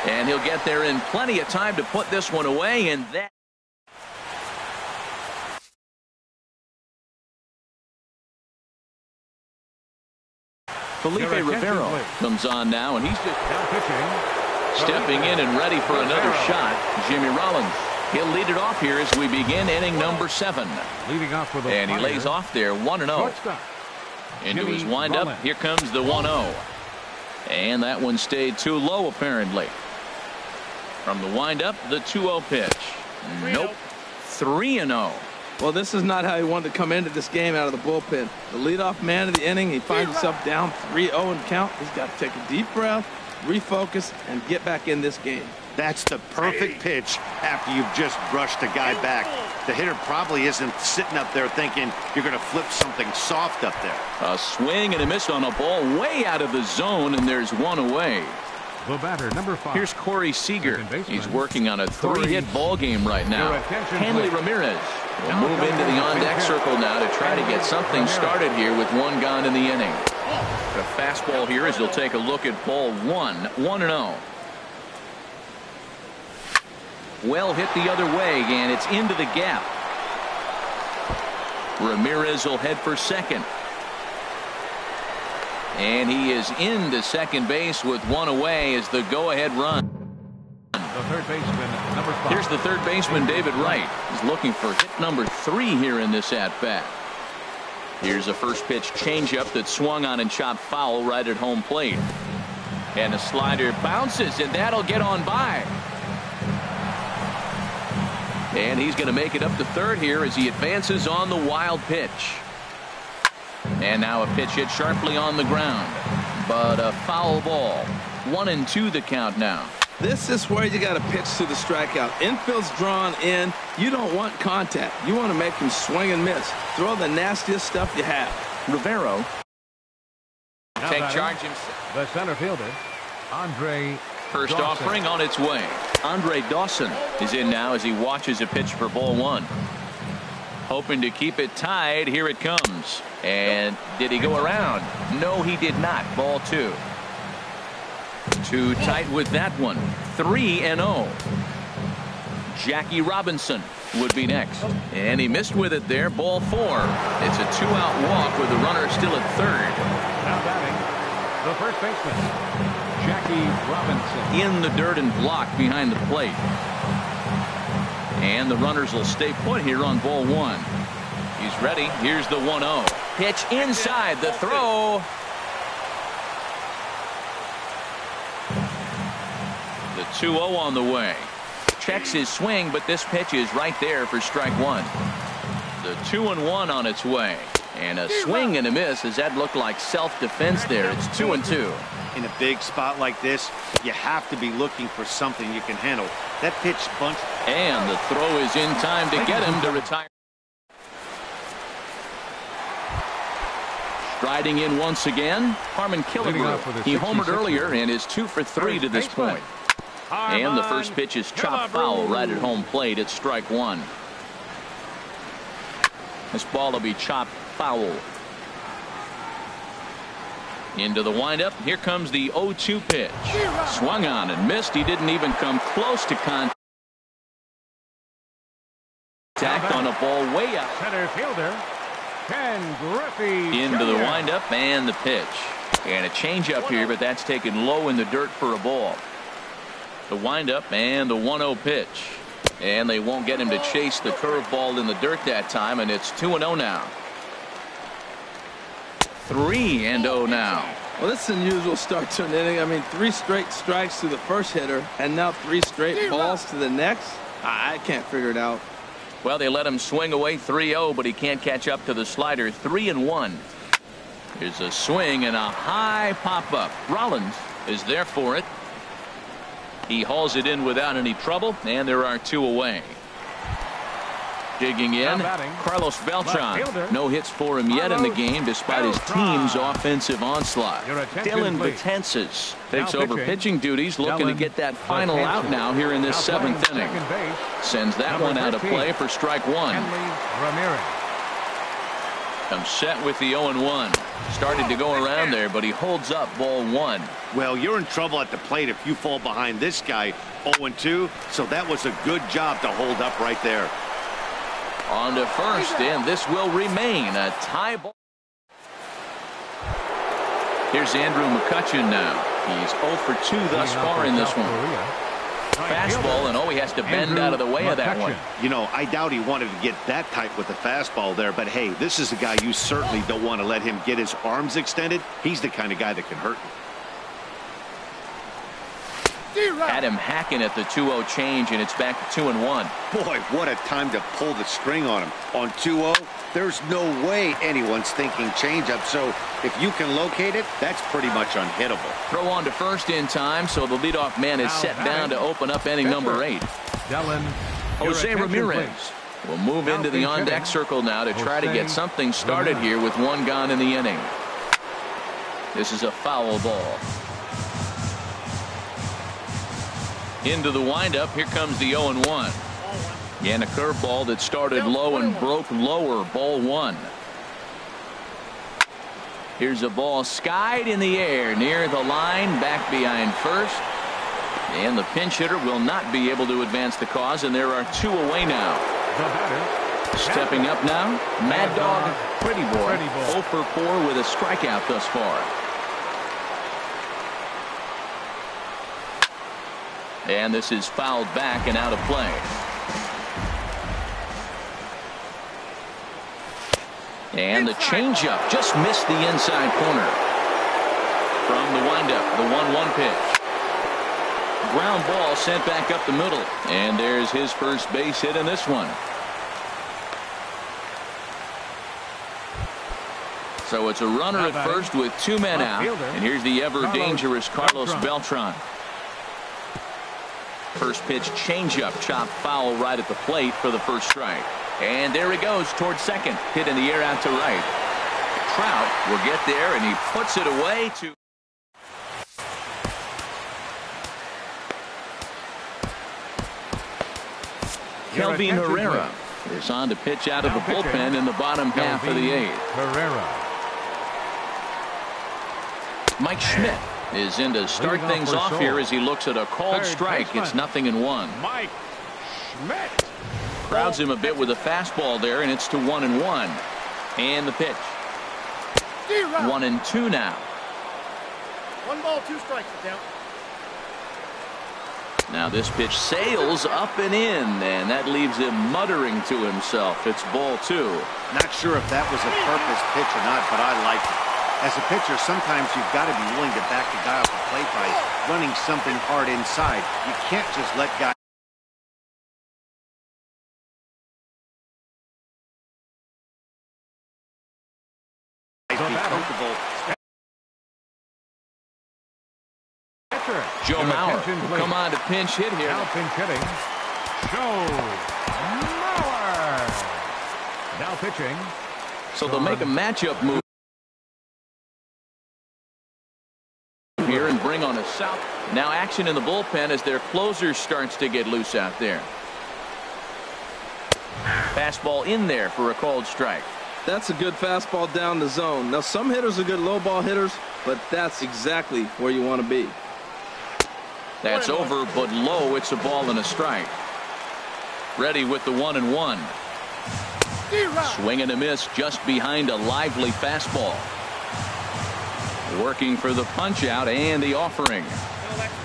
And he'll get there in plenty of time to put this one away, and that. Felipe Rivero comes on now, and he's just stepping in and ready for another shot. Jimmy Rollins. He'll lead it off here as we begin inning number 7. And he lays off there 1-0. Into his windup. Here comes the 1-0. And that one stayed too low apparently. From the windup, the 2-0 pitch. Nope. 3-0. Well, this is not how he wanted to come into this game out of the bullpen. The leadoff man of the inning, he finds himself down 3-0 in count. He's got to take a deep breath, refocus, and get back in this game. That's the perfect pitch after you've just brushed a guy back. The hitter probably isn't sitting up there thinking you're going to flip something soft up there. A swing and a miss on a ball way out of the zone, and there's one away. The batter, number 5. Here's Corey Seager. He's working on a 3-hit ball game right now. Hanley Ramirez will move into the on-deck circle now to try to get something started here with 1 gone in the inning. A fastball here as he'll take a look at ball 1. 1-0. Well hit the other way, and it's into the gap. Ramirez will head for second. And he is into second base with 1 away as the go-ahead run. The third baseman, number 5. Here's the third baseman, David Wright. He's looking for hit number 3 here in this at-bat. Here's a first pitch changeup that swung on and chopped foul right at home plate. And a slider bounces, and that'll get on by. And he's going to make it up to third here as he advances on the wild pitch. And now a pitch hit sharply on the ground. But a foul ball. 1-2 the count now. This is where you got to pitch to the strikeout. Infield's drawn in. You don't want contact. You want to make him swing and miss. Throw the nastiest stuff you have. Rivero Now take batting, charge himself. The center fielder, Andre First Dawson. offering on its way. Andre Dawson is in now as he watches a pitch for ball 1. Hoping to keep it tied. Here it comes. And did he go around? No, he did not. Ball 2. Too tight with that one. 3-0. Jackie Robinson would be next. And he missed with it there. Ball 4. It's a 2-out walk with the runner still at third. Now batting, the first baseman, Jackie Robinson. In the dirt and blocked behind the plate. And the runners will stay put here on ball 1. He's ready. Here's the 1-0. Pitch inside. The throw. The 2-0 on the way. Checks his swing, but this pitch is right there for strike 1. The 2-1 on its way. And a swing and a miss. Does that look like self-defense there? It's 2-2. In a big spot like this, you have to be looking for something you can handle. That pitch bunched. And the throw is in time to get him to retire. Striding in once again, Harmon Killebrew. He homered earlier and is 2 for 3 to this point. And the first pitch is chopped foul right at home plate. It's strike 1. This ball will be chopped foul. Into the windup. Here comes the 0-2 pitch. Swung on and missed. He didn't even come close to contact on a ball way out. Center fielder, Ken Griffey. Into the windup and the pitch. And a changeup here, but that's taken low in the dirt for a ball. The windup and the 1-0 pitch. And they won't get him to chase the curveball in the dirt that time, and it's 2-0 now. 3-0 now. Well, this is an unusual start to an inning. I mean, 3 straight strikes to the first hitter, and now 3 straight balls to the next. I can't figure it out. Well, they let him swing away 3-0, but he can't catch up to the slider. 3-1. Here's a swing and a high pop-up. Rollins is there for it. He hauls it in without any trouble, and there are 2 away. Digging in, Carlos Beltran. No hits for him yet in the game despite his team's offensive onslaught. Dylan Betances takes over pitching duties, looking to get that final out now here in this 7th inning. Sends that one out of play for strike 1. Comes set with the 0-1. Started to go around there, but he holds up ball 1. Well, you're in trouble at the plate if you fall behind this guy 0-2, so that was a good job to hold up right there. On to first, and this will remain a tie ball. Here's Andrew McCutchen now. He's 0 for 2 thus far in this one. Fastball, and he has to bend out of the way of that one. You know, I doubt he wanted to get that tight with the fastball there, but hey, this is a guy you certainly don't want to let him get his arms extended. He's the kind of guy that can hurt you. Had him hacking at the 2-0 change, and it's back to 2-1. Boy, what a time to pull the string on him. On 2-0, there's no way anyone's thinking changeup, so if you can locate it, that's pretty much unhittable. Throw on to first in time, so the leadoff man is set down to open up inning number 8. Jose Ramirez will move into the on-deck circle now to try to get something started here with 1 gone in the inning. This is a foul ball. Into the windup. Here comes the 0-1. And a curveball that started low and broke lower. Ball 1. Here's a ball skied in the air near the line, back behind first. And the pinch hitter will not be able to advance the cause, and there are 2 away now. Stepping up now, Mad Dog Pretty Boy. 0 for 4 with a strikeout thus far. And this is fouled back and out of play. And the changeup just missed the inside corner. From the windup, the 1-1 pitch. Ground ball sent back up the middle. And there's his first base hit in this one. So it's a runner at first with 2 men out. And here's the ever dangerous Carlos Beltran. First pitch changeup, chopped foul right at the plate for the first strike. And there he goes towards second. Hit in the air out to right. Trout will get there, and he puts it away to. Kelvin Herrera is on to pitch out of the bullpen in the bottom half of the 8th. Mike Schmidt is in to start things off here as he looks at a called strike. It's 0-1. Mike Schmidt Crowds him a bit with a fastball there, and it's to 1-1. And the pitch. 1-2 now. 1 ball, 2 strikes. Down. Now this pitch sails up and in, and that leaves him muttering to himself. It's ball 2. Not sure if that was a purpose pitch or not, but I like it. As a pitcher, sometimes you've got to be willing to back the guy off the plate by running something hard inside. You can't just let guys be comfortable. Joe Mauer will come on to pinch hit here. Now pinch hitting. Joe Mauer. Now pitching. So they'll make a matchup move here and bring on a south. Now action in the bullpen as their closer starts to get loose out there. Fastball in there for a called strike. That's a good fastball down the zone. Now some hitters are good low ball hitters, but that's exactly where you want to be. That's over, but low. It's a ball and a strike. Ready with the 1-1. Swing and a miss just behind a lively fastball. Working for the punch out and the offering.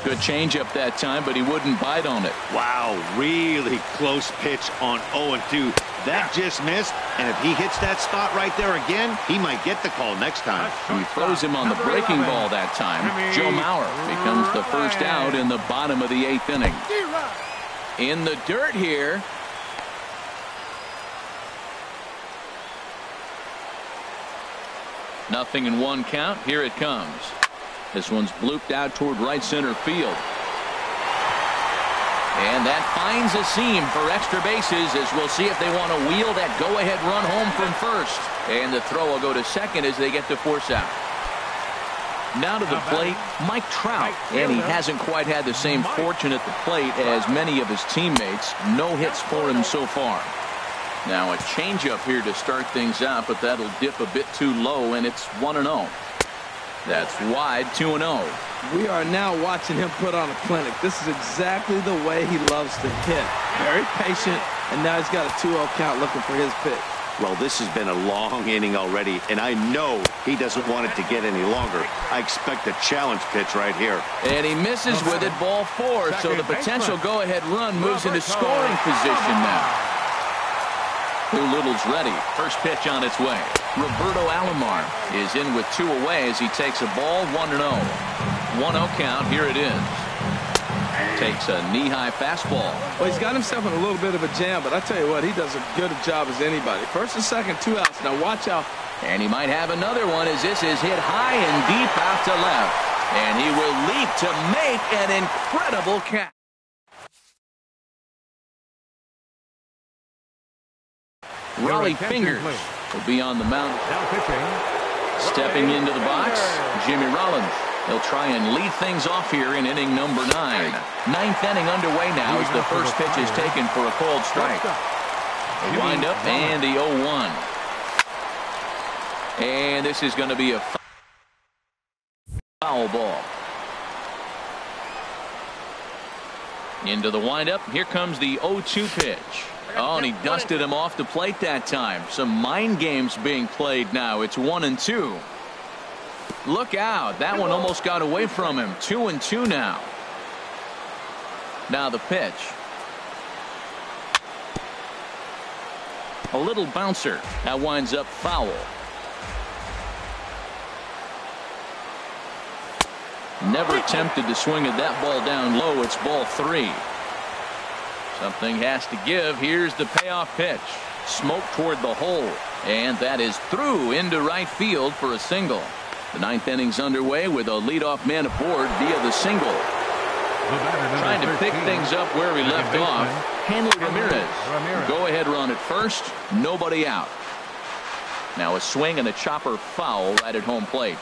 Good changeup that time, but he wouldn't bite on it. Wow, really close pitch on 0-2. That just missed, and if he hits that spot right there again, he might get the call next time. He throws him on the breaking ball that time. Joe Mauer becomes the first out in the bottom of the 8th inning. In the dirt here. Nothing in 1 count. Here it comes. This one's blooped out toward right center field. And that finds a seam for extra bases as we'll see if they want to wheel that go-ahead run home from first. And the throw will go to second as they get to force out. Now to the plate, Mike Trout. And he hasn't quite had the same fortune at the plate as many of his teammates. No hits for him so far. Now a changeup here to start things out, but that'll dip a bit too low, and it's 1-0. That's wide, 2-0. We are now watching him put on a clinic. This is exactly the way he loves to hit. Very patient, and now he's got a 2-0 count looking for his pitch. Well, this has been a long inning already, and I know he doesn't want it to get any longer. I expect a challenge pitch right here. And he misses with it, ball 4, so the potential go-ahead run moves into scoring position now. Doolittle's ready. First pitch on its way. Roberto Alomar is in with 2 away as he takes a ball 1-0. 1-0 count. Here it is. Takes a knee-high fastball. Well, he's got himself in a little bit of a jam, but I tell you what, he does a good job as anybody. First and second, 2 outs. Now watch out. And he might have another one as this is hit high and deep out to left. And he will leap to make an incredible catch. Raleigh Fingers will be on the mound. Now pitching. Stepping into the box, Jimmy Rollins. He'll try and lead things off here in inning number 9. 9th inning underway now as the first pitch is taken for a called strike. The windup and the 0-1. And this is going to be a foul ball. Into the windup. Here comes the 0-2 pitch. Oh, and he dusted him off the plate that time. Some mind games being played now. It's 1-2. Look out. That one almost got away from him. 2-2 now. Now the pitch. A little bouncer. That winds up foul. Never attempted to swing at that ball down low. It's ball 3. Something has to give. Here's the payoff pitch. Smoke toward the hole. And that is through into right field for a single. The 9th inning's underway with a leadoff man aboard via the single. Trying to pick things up where we left off. Hanley Ramirez. Go ahead run at first. Nobody out. Now a swing and a chopper foul right at home plate.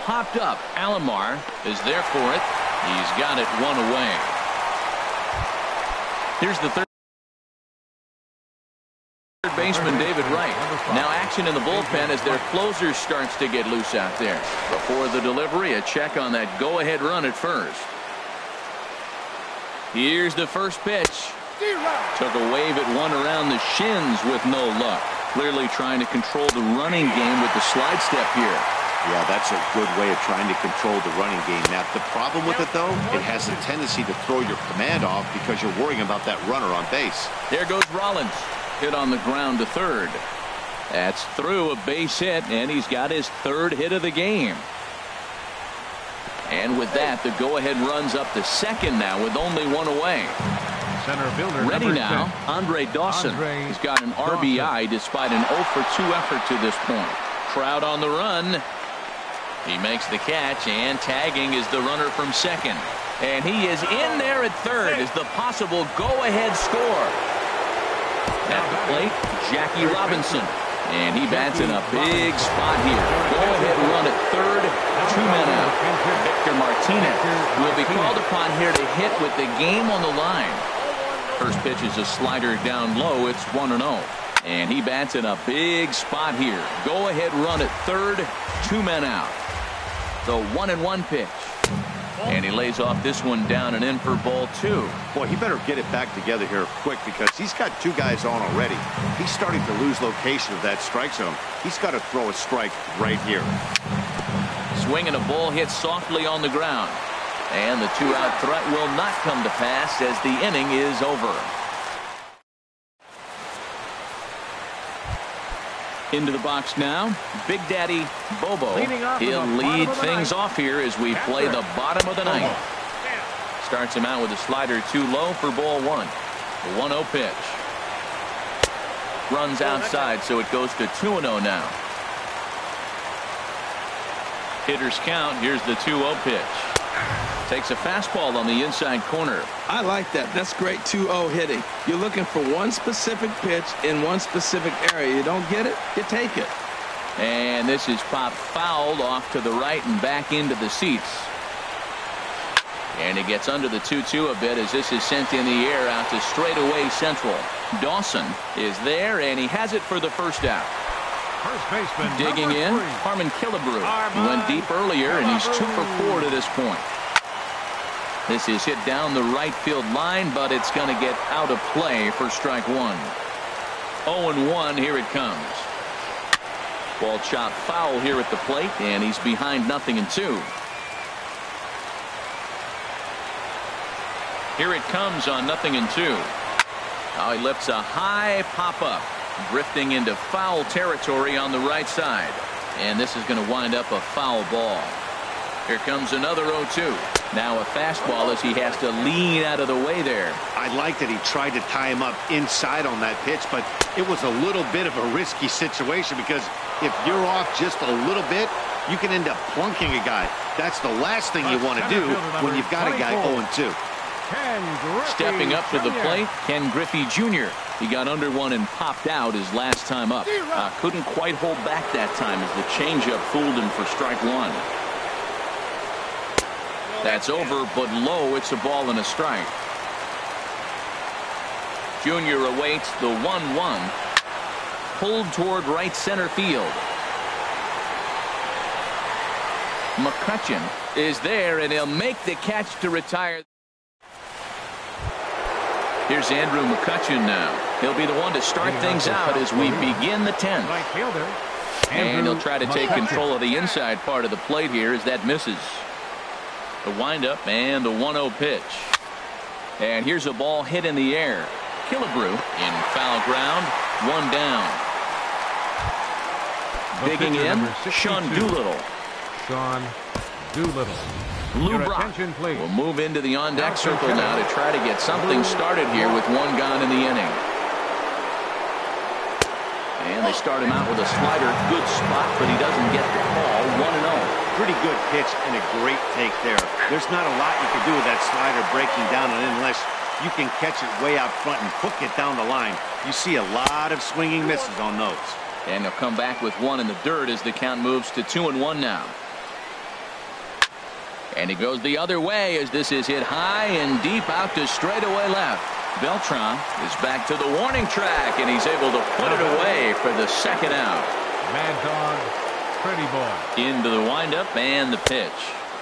Popped up. Alomar is there for it. He's got it 1 away. Here's the third baseman, David Wright. Now action in the bullpen as their closer starts to get loose out there. Before the delivery, a check on that go-ahead run at first. Here's the first pitch. Took a wave at one around the shins with no luck. Clearly trying to control the running game with the slide step here. Yeah, that's a good way of trying to control the running game. Now, the problem with it, though, it has a tendency to throw your command off because you're worrying about that runner on base. There goes Rollins. Hit on the ground to third. That's through, a base hit, and he's got his 3rd hit of the game. And with that, the go-ahead runs up to second now with only 1 away. Center fielder ready now, Andre Dawson. He's got an RBI despite an 0 for 2 effort to this point. Crowd on the run. He makes the catch, and tagging is the runner from second. And he is in there at third as the possible go-ahead score. At the plate, Jackie Robinson. And he bats in a big spot here. Go-ahead run at third, 2 men out. Victor Martinez will be called upon here to hit with the game on the line. First pitch is a slider down low. It's 1-0. And he bats in a big spot here. Go-ahead run at third, 2 men out. The 1-1 pitch. And he lays off this one down and in for ball 2. Boy, he better get it back together here quick because he's got 2 guys on already. He's starting to lose location of that strike zone. He's got to throw a strike right here. Swing and a ball hit softly on the ground. And the 2-out threat will not come to pass as the inning is over. Into the box now, Big Daddy Bobo. He'll lead things off here as we play the bottom of the 9th. Starts him out with a slider too low for ball 1. The 1-0 pitch. Runs outside, so it goes to 2-0 now. Hitters count. Here's the 2-0 pitch. Takes a fastball on the inside corner. I like that. That's great 2-0 hitting. You're looking for one specific pitch in one specific area. You don't get it, you take it. And this is popped fouled off to the right and back into the seats. And it gets under the 2-2 a bit as this is sent in the air out to straightaway central. Dawson is there, and he has it for the first out. First baseman digging in, Harmon Killebrew. He went deep earlier, and he's 2 for 4 to this point. This is hit down the right field line, but it's going to get out of play for strike 1. 0-1, here it comes. Ball chopped foul here at the plate, and he's behind 0-2. Here it comes on 0-2. Now he lifts a high pop-up, drifting into foul territory on the right side. And this is going to wind up a foul ball. Here comes another 0-2. Now a fastball as he has to lean out of the way there. I like that he tried to tie him up inside on that pitch, but it was a little bit of a risky situation because if you're off just a little bit, you can end up plunking a guy. That's the last thing you want to do when you've got a guy 0-2. Stepping up to the plate, Ken Griffey Jr. He got under one and popped out his last time up. Couldn't quite hold back that time as the changeup fooled him for strike 1. That's over, but low. It's a ball and a strike. Jr. awaits the 1-1. Pulled toward right center field. McCutcheon is there, and he'll make the catch to retire. Here's Andrew McCutcheon now. He'll be the one to start things out as we begin the 10th. And he'll try to take control of the inside part of the plate here as that misses. The windup and the 1-0 pitch. And here's a ball hit in the air. Killebrew in foul ground. One down. Digging in, Sean Doolittle. Sean Doolittle. Lou Brock will move into the on-deck circle now to try to get something started here with one gone in the inning. And they start him out with a slider. Good spot, but he doesn't get the call. 1-0. Pretty good pitch and a great take there. There's not a lot you can do with that slider breaking down and unless you can catch it way out front and hook it down the line. You see a lot of swinging misses on those. And they'll come back with one in the dirt as the count moves to 2-1 now. And he goes the other way as this is hit high and deep out to straightaway left. Beltran is back to the warning track, and he's able to put it away for the second out. Mad Dog, Pretty Boy. Into the windup and the pitch.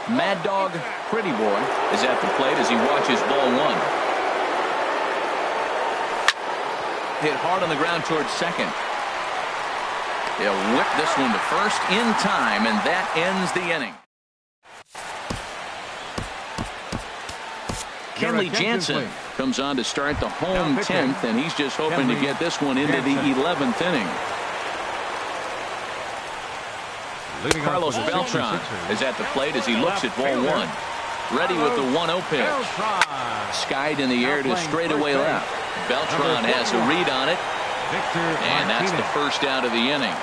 Mad Dog, Pretty Boy is at the plate as he watches ball one. Hit hard on the ground towards second. He'll whip this one to first in time, and that ends the inning. Kenley Jansen comes on to start the home 10th, and he's just hoping to get this one into the 11th inning. Carlos Beltran is at the plate as he looks at ball one. Ready with the 1-0 pitch. Skied in the air to straightaway left. Beltran has a read on it, and that's the first out of the inning.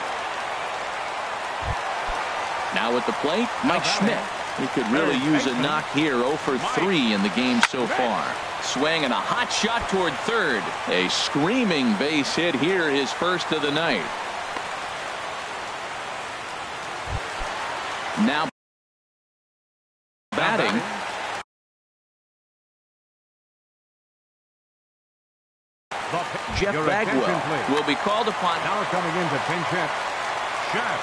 Now at the plate, Mike Schmidt. He could really use a knock here. 0 for 3 in the game so far. Swing and a hot shot toward third. A screaming base hit here, his first of the night. Now batting. Jeff Bagwell will be called upon. Now coming into pinch hit, Jeff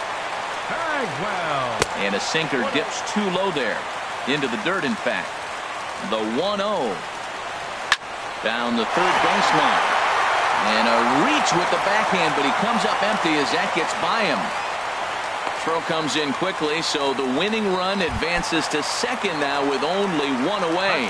Bagwell. And a sinker dips too low there. Into the dirt, in fact. The 1-0. Down the third baseline. And a reach with the backhand, but he comes up empty as that gets by him. Throw comes in quickly, so the winning run advances to second now with only one away.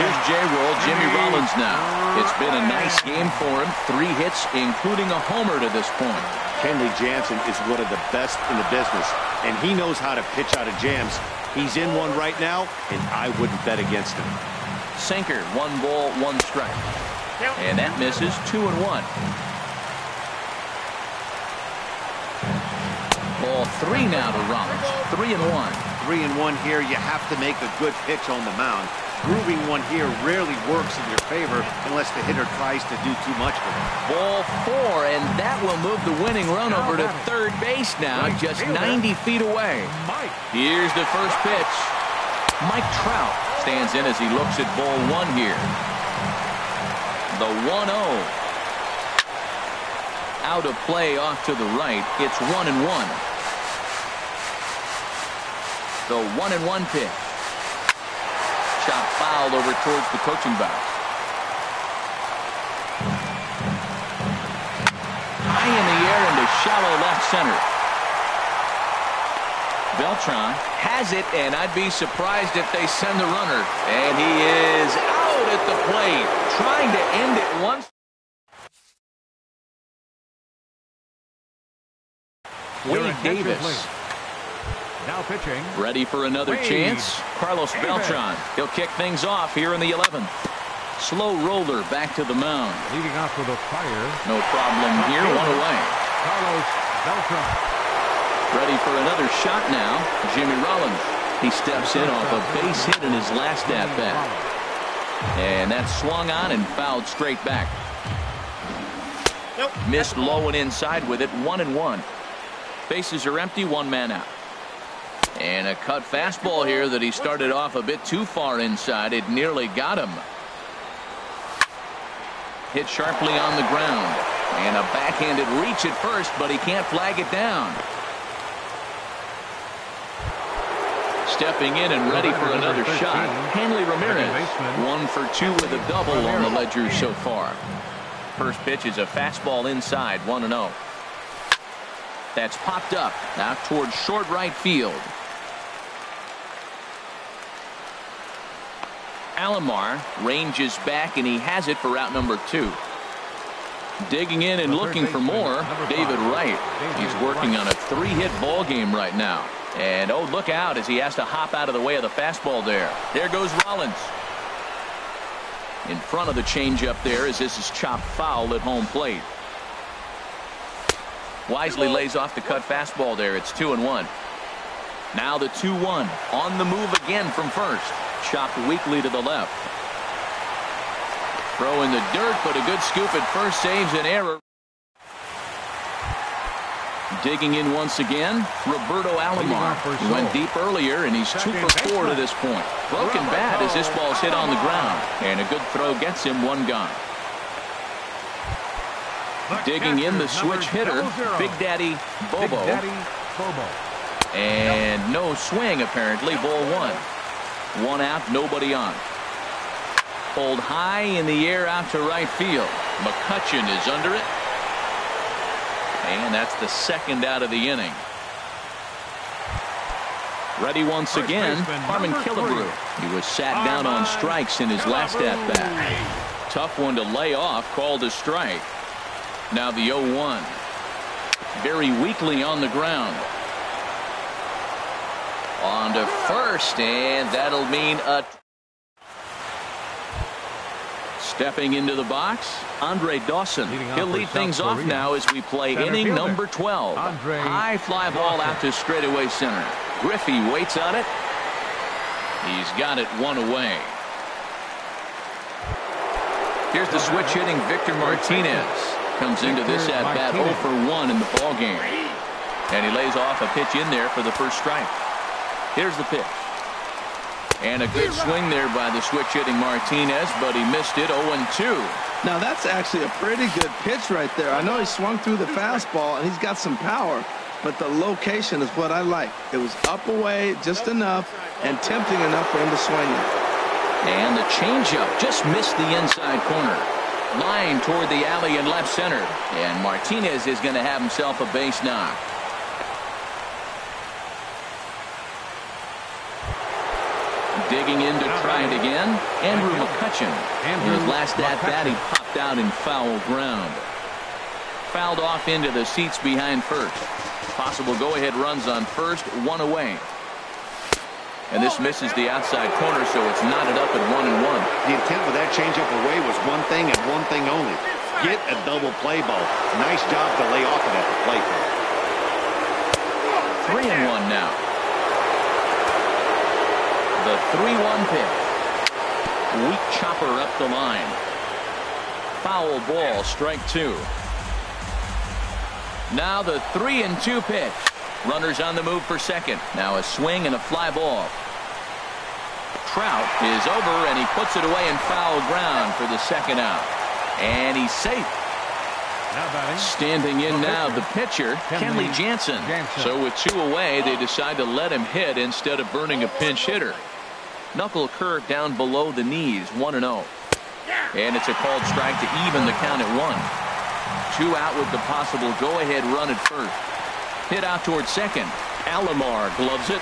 Here's J-Roll, Jimmy Rollins now. It's been a nice game for him. 3 hits, including a homer to this point. Kenley Jansen is one of the best in the business, and he knows how to pitch out of jams. He's in one right now, and I wouldn't bet against him. Sinker, 1 ball, 1 strike. And that misses. 2-1. Ball 3 now to Rollins. 3-1. 3-1 here. You have to make a good pitch on the mound. Grooving one here rarely works in your favor unless the hitter tries to do too much with it. Ball 4, and that will move the winning run over to third base now, just 90 feet away. Here's the first pitch. Mike Trout stands in as he looks at ball 1 here. The 1-0. Out of play off to the right. It's 1-1. The 1-1 pitch. Shot fouled over towards the coaching box. High in the air into shallow left center. Beltran has it, and I'd be surprised if they send the runner. And he is out at the plate, trying to end it once. Wade Davis. Now pitching. Ready for another chance. Carlos Beltran. He'll kick things off here in the 11th. Slow roller back to the mound. Leading off with a fire. No problem here. 1 away. Carlos Beltran. Ready for another shot now. Jimmy Rollins. He steps in off a base hit in his last at-bat. And that's swung on and fouled straight back. Missed low and inside with it. 1-1. Bases are empty. 1 man out. And a cut fastball here that he started off a bit too far inside. It nearly got him. Hit sharply on the ground. And a backhanded reach at first, but he can't flag it down. Stepping in and ready for another shot. Hanley Ramirez. 1 for 2 with a double on the ledger so far. First pitch is a fastball inside. 1-0. That's popped up now towards short right field. Alomar ranges back, and he has it for out number 2. Digging in and looking for more, David Wright. He's working on a 3-hit ball game right now. And oh, look out as he has to hop out of the way of the fastball there. There goes Rollins. In front of the changeup there as this is chopped foul at home plate. Wisely lays off the cut fastball there. It's 2-1. Now the 2-1 on the move again from first. Chopped weakly to the left. Throw in the dirt, but a good scoop at first saves an error. Digging in once again, Roberto Alomar. He went deep earlier, and he's 2 for 4 to this point. Broken bat as this ball's hit on the ground, and a good throw gets him 1 gone. Digging in the switch hitter, Big Daddy Bobo. And no swing apparently, ball 1. 1 out, nobody on. Pulled high in the air out to right field. McCutchen is under it. And that's the 2nd out of the inning. Ready once again, Harmon Killebrew. He was sat down on strikes in his last at-bat. Tough one to lay off, called a strike. Now the 0-1. Very weakly on the ground. On to first, and that'll mean a... Stepping into the box, Andre Dawson. He'll lead things off now as we play inning number 12. High fly ball out to straightaway center. Griffey waits on it. He's got it 1 away. Here's the switch hitting Victor Martinez. Comes into this at bat 0 for 1 in the ball game. And he lays off a pitch in there for the first strike. Here's the pitch. And a good swing there by the switch hitting Martinez, but he missed it 0-2. Now that's actually a pretty good pitch right there. I know he swung through the fastball and he's got some power, but the location is what I like. It was up away just enough and tempting enough for him to swing it. And the changeup just missed the inside corner. Line toward the alley in left center. And Martinez is going to have himself a base knock. Digging in to try it again, Andrew McCutchen. In his last at-bat, he popped out in foul ground. Fouled off into the seats behind first. Possible go-ahead runs on first, 1 away. And this misses the outside corner, so it's knotted up at 1-1. The intent with that changeup away was one thing and one thing only. Get a double play ball. Nice job to lay off it at the plate. 3-1 now. The 3-1 pitch. Weak chopper up the line. Foul ball, strike 2. Now the 3-2 pitch. Runners on the move for second. Now a swing and a fly ball. Trout is over, and he puts it away in foul ground for the 2nd out. And he's safe. Standing in now the pitcher, Kenley Jansen. So with 2 away, they decide to let him hit instead of burning a pinch hitter. Knuckle curve down below the knees, 1-0. And it's a called strike to even the count at 1. 2 out with the possible go-ahead run at first. Hit out toward second. Alomar gloves it.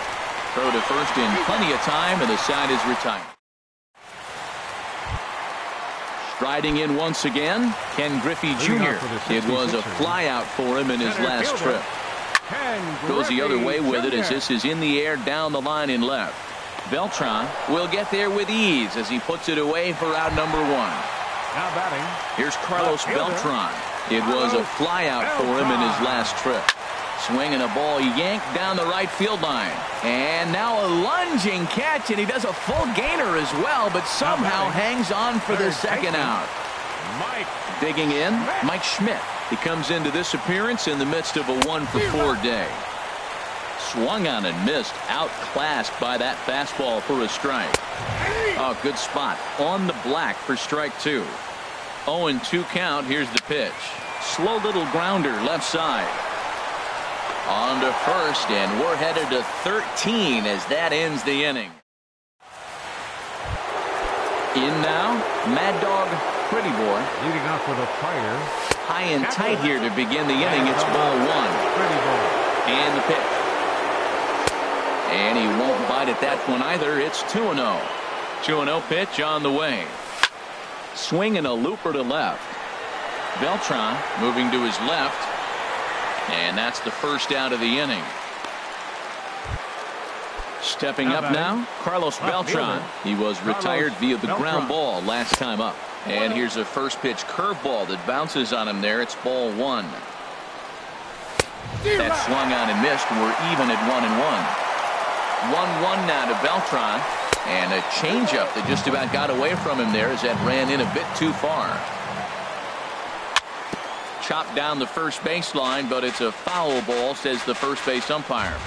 Throw to first in plenty of time, and the side is retired. Striding in once again, Ken Griffey Jr. It was a fly out for him in his last trip. Goes the other way with it as this is in the air down the line in left. Beltran will get there with ease as he puts it away for out number 1. Now batting. Here's Carlos Beltran. It was a fly out for him in his last trip. Swinging a ball yanked down the right field line. And now a lunging catch, and he does a full gainer as well, but somehow hangs on for the 2nd out. Digging in, Mike Schmidt. He comes into this appearance in the midst of a 1 for 4 day. Swung on and missed, outclassed by that fastball for a strike. Oh, good spot on the black for strike 2. 0-2 count. Here's the pitch. Slow little grounder left side. On to first, and we're headed to 13 as that ends the inning. In now, Mad Dog Pretty Boy. Leading off with a fire. High and tight here to begin the inning. It's ball 1. And the pitch. And he won't bite at that one either. It's 2-0. 2-0 pitch on the way. Swing and a looper to left. Beltran moving to his left. And that's the first out of the inning. Stepping up now, Carlos Beltran. He was retired via the ground ball last time up. And here's a first pitch curveball that bounces on him there. It's ball 1. That swung on and missed. We're even at 1-1. 1-1 now to Beltran. And a changeup that just about got away from him there as that ran in a bit too far. Chopped down the first baseline, but it's a foul ball, says the first base umpire.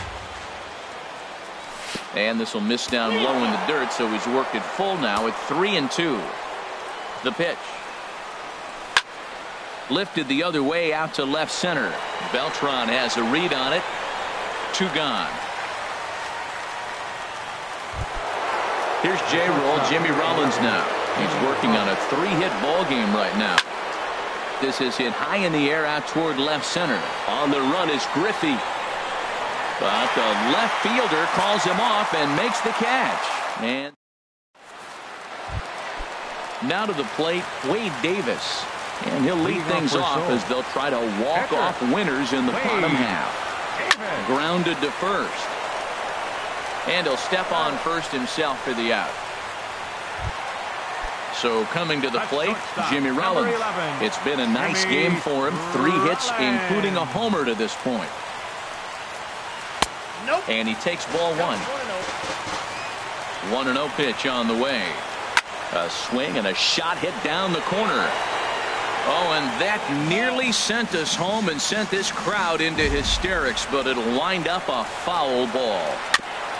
And this will miss down low in the dirt, so he's worked it full now at 3-2. The pitch. Lifted the other way out to left center. Beltran has a read on it. 2 gone. Here's J-Roll, Jimmy Rollins now. He's working on a 3-hit ball game right now. This is hit high in the air out toward left center. On the run is Griffey. But the left fielder calls him off and makes the catch. And now to the plate, Wade Davis. And he'll lead things off as they'll try to walk off winners in the bottom half. Grounded to first. And he'll step on first himself for the out. So coming to the plate, Jimmy Rollins. It's been a nice game for him. 3 hits, including a homer to this point. And he takes ball 1. 1-0 pitch on the way. A swing and a shot hit down the corner. Oh, and that nearly sent us home and sent this crowd into hysterics, but it'll wind up a foul ball.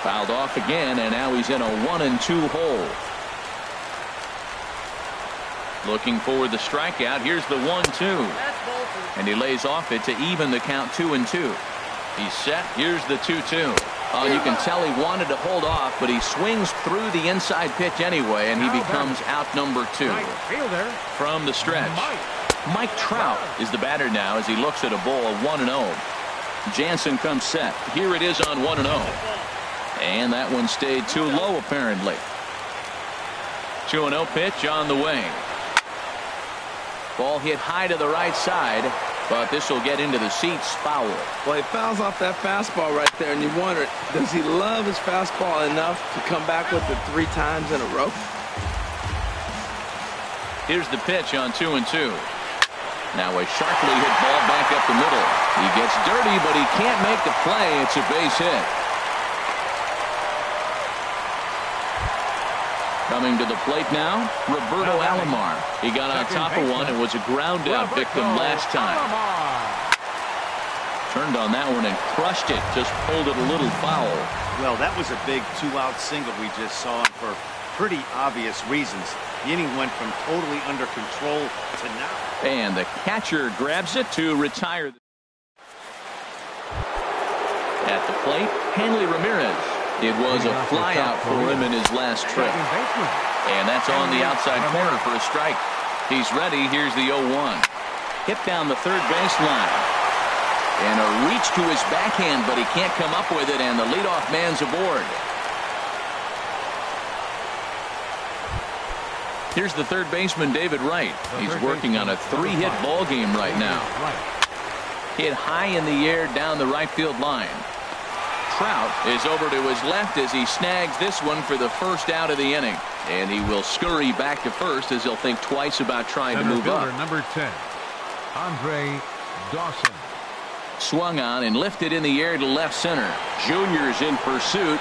Fouled off again, and now he's in a 1-2 hole. Looking for the strikeout. Here's the 1-2. And he lays off it to even the count 2-2. He's set. Here's the 2-2. Oh, you can tell he wanted to hold off, but he swings through the inside pitch anyway, and he becomes out number 2. From the stretch, Mike Trout is the batter now as he looks at a ball of 1-0. Jansen comes set. Here it is on 1-0. And that one stayed too low, apparently. 2-0 pitch on the way. Ball hit high to the right side, but this will get into the seats. Foul. Well, he fouls off that fastball right there, and you wonder, does he love his fastball enough to come back with it 3 times in a row? Here's the pitch on 2-2. Now a sharply hit ball back up the middle. He gets dirty, but he can't make the play. It's a base hit. Coming to the plate now, Roberto Alomar. He got on top of one and was a ground out victim last time. Turned on that one and crushed it. Just pulled it a little foul. Well, that was a big 2-out single we just saw for pretty obvious reasons. The inning went from totally under control to now. And the catcher grabs it to retire. At the plate, Hanley Ramirez. It was a fly out for him in his last trip. And that's on the outside corner for a strike. He's ready. Here's the 0-1. Hit down the third baseline. And a reach to his backhand, but he can't come up with it, and the leadoff man's aboard. Here's the third baseman, David Wright. He's working on a 3-hit ball game right now. Hit high in the air down the right field line. Trout is over to his left as he snags this one for the first out of the inning. And he will scurry back to first as he'll think twice about trying to move up. Number 10, Andre Dawson. Swung on and lifted in the air to left center. Junior's in pursuit.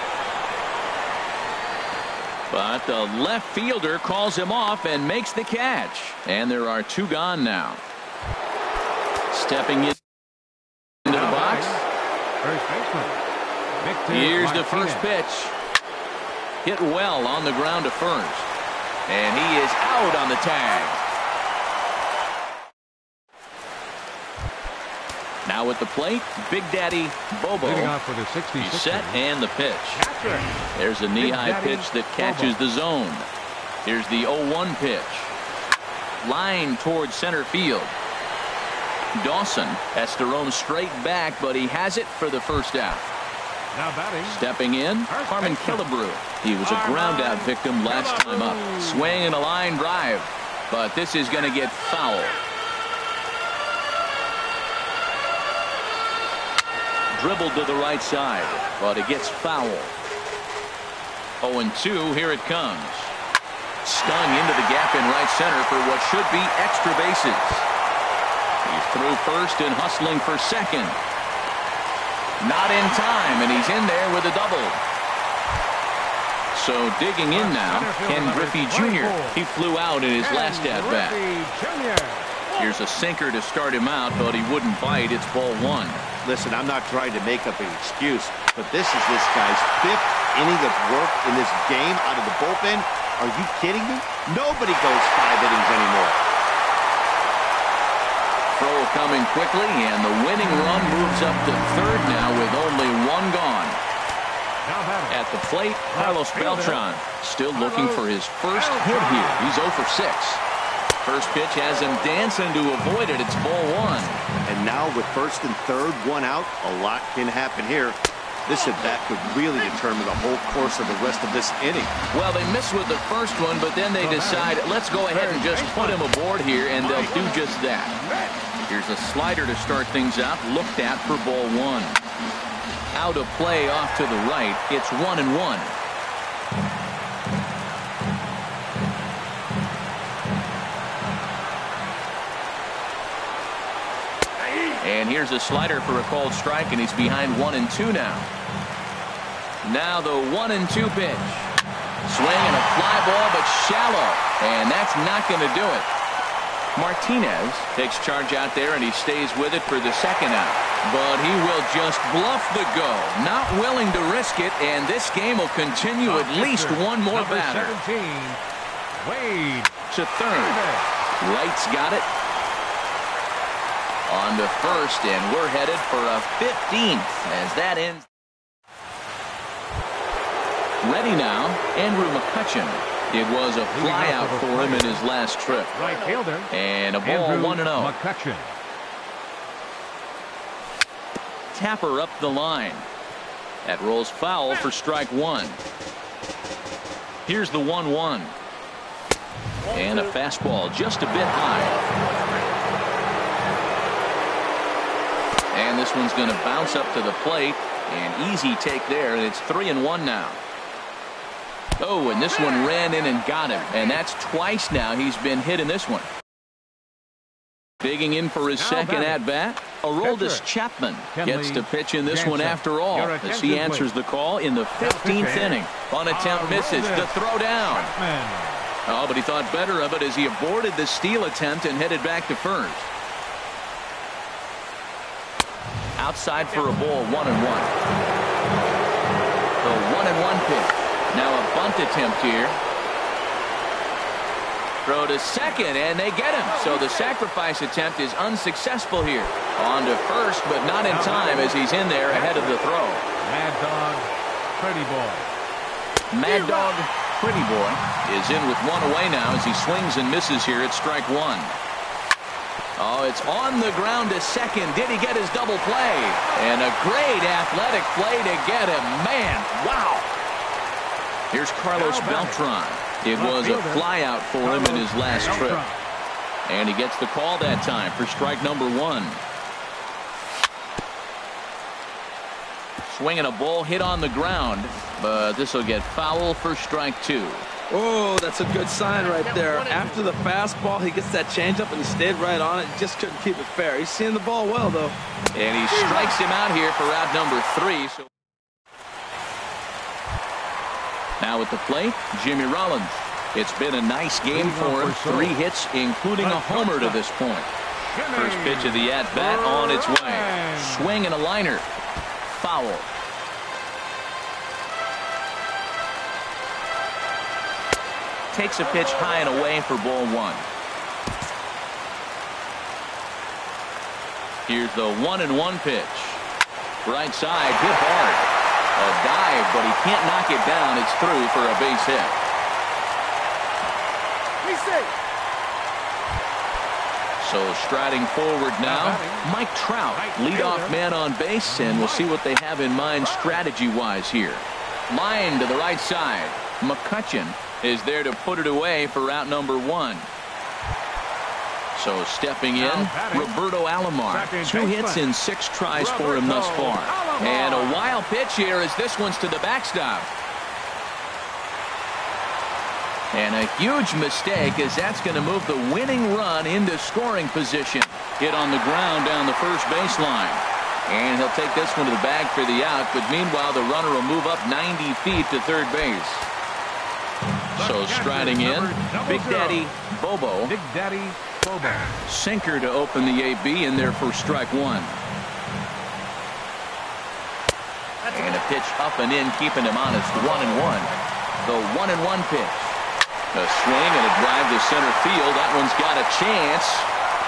But the left fielder calls him off and makes the catch. And there are 2 gone now. Stepping into the box. First baseman. Here's the first pitch. Hit well on the ground to first. And he is out on the tag. Now at the plate, Big Daddy Bobo. He's set and the pitch. There's a knee-high pitch that catches the zone. Here's the 0-1 pitch. Line towards center field. Dawson has to roam straight back, but he has it for the first out. Now batting. Stepping in, Harmon Killebrew. He was a ground-out victim last time up. Swing and a line drive, but this is going to get foul. Dribbled to the right side, but it gets foul. 0-2, here it comes. Stung into the gap in right center for what should be extra bases. He's through first and hustling for second. Not in time, and he's in there with a double. So digging in now, Ken Griffey Jr. He flew out in his last at-bat. Here's a sinker to start him out, but he wouldn't bite. It's ball one. Listen, I'm not trying to make up an excuse, but this is this guy's 5th inning of work in this game out of the bullpen. Are you kidding me? Nobody goes 5 innings anymore. Throw coming quickly, and the winning run moves up to third now with only one gone. At the plate, Carlos Beltran still looking for his first hit here. He's 0 for 6. First pitch has him dancing to avoid it. It's ball one. And now with first and third, one out, a lot can happen here. This at-bat could really determine the whole course of the rest of this inning. Well, they miss with the first one, but then they decide, let's go ahead and just put him aboard here, and they'll do just that. Here's a slider to start things out, looked at for ball one. Out of play off to the right. It's 1-1. And here's a slider for a called strike, and he's behind 1-2 now. Now the 1-2 pitch. Swing and a fly ball, but shallow. And that's not going to do it. Martinez takes charge out there, and he stays with it for the second out. But he will just bluff the go. Not willing to risk it, and this game will continue at least one more batter. 17, Wade. To third. Wright's got it. On to first, and we're headed for a 15th as that ends. Ready now, Andrew McCutcheon. It was a fly out for him in his last trip. Right fielder. And a ball, 1-0. McCutcheon. Tapper up the line. That rolls foul for strike one. Here's the 1-1. And a fastball just a bit high. And this one's going to bounce up to the plate. An easy take there, and it's 3-1 now. Oh, and this one ran in and got him. And that's twice now he's been hit in this one. Digging in for his second at-bat, Aroldis Chapman gets to pitch in this one after all, as he answers the call in the 15th inning. On attempt misses, the throw down. Oh, but he thought better of it as he aborted the steal attempt and headed back to first. Outside for a ball, 1-1. The 1-1 pitch. Now a bunt attempt here. Throw to second, and they get him. So the sacrifice attempt is unsuccessful here. On to first, but not in time as he's in there ahead of the throw. Mad Dog, Pretty Boy. Mad Dog, Pretty Boy is in with one away now as he swings and misses here at strike one. Oh, it's on the ground to second. Did he get his double play? And a great athletic play to get him. Man, wow. Here's Carlos Beltran. It was a flyout for him in his last trip. And he gets the call that time for strike number one. Swinging a ball hit on the ground, but this will get foul for strike two. Oh, that's a good sign right there. After the fastball, he gets that changeup, and he stayed right on it. He just couldn't keep it fair. He's seeing the ball well, though. And he strikes him out here for out number 3. So now at the plate, Jimmy Rollins. It's been a nice game for him. 3 hits, including a homer to this point. First pitch of the at-bat on its way. Swing and a liner. Foul. Takes a pitch high and away for ball one. Here's the 1-1 pitch. Right side, hit hard. A dive, but he can't knock it down. It's through for a base hit. So striding forward now, Mike Trout, leadoff man on base, and we'll see what they have in mind strategy-wise here. Line to the right side. McCutchen is there to put it away for out number 1. So stepping in, Roberto Alomar. 2 hits in 6 tries for him thus far. And a wild pitch here as this one's to the backstop. And a huge mistake as that's going to move the winning run into scoring position. Hit on the ground down the first baseline. And he'll take this one to the bag for the out, but meanwhile the runner will move up 90 feet to third base. So striding in, Big Daddy Bobo. Big Daddy Bobo. Sinker to open the AB in there for strike 1. And a pitch up and in, keeping him honest. 1-1. The 1-1 pitch. A swing and a drive to center field. That one's got a chance.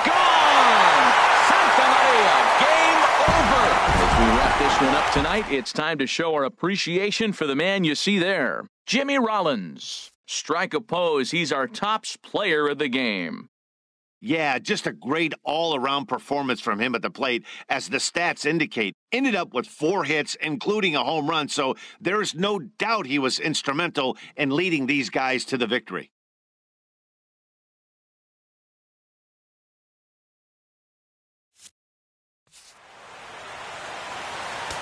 Gone! Santa Maria, game over. As we wrap this one up tonight, it's time to show our appreciation for the man you see there, Jimmy Rollins. Strike a pose. He's our tops player of the game. Yeah, just a great all-around performance from him at the plate, as the stats indicate. Ended up with 4 hits, including a home run, so there's no doubt he was instrumental in leading these guys to the victory.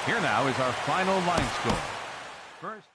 Here now is our final line score. First.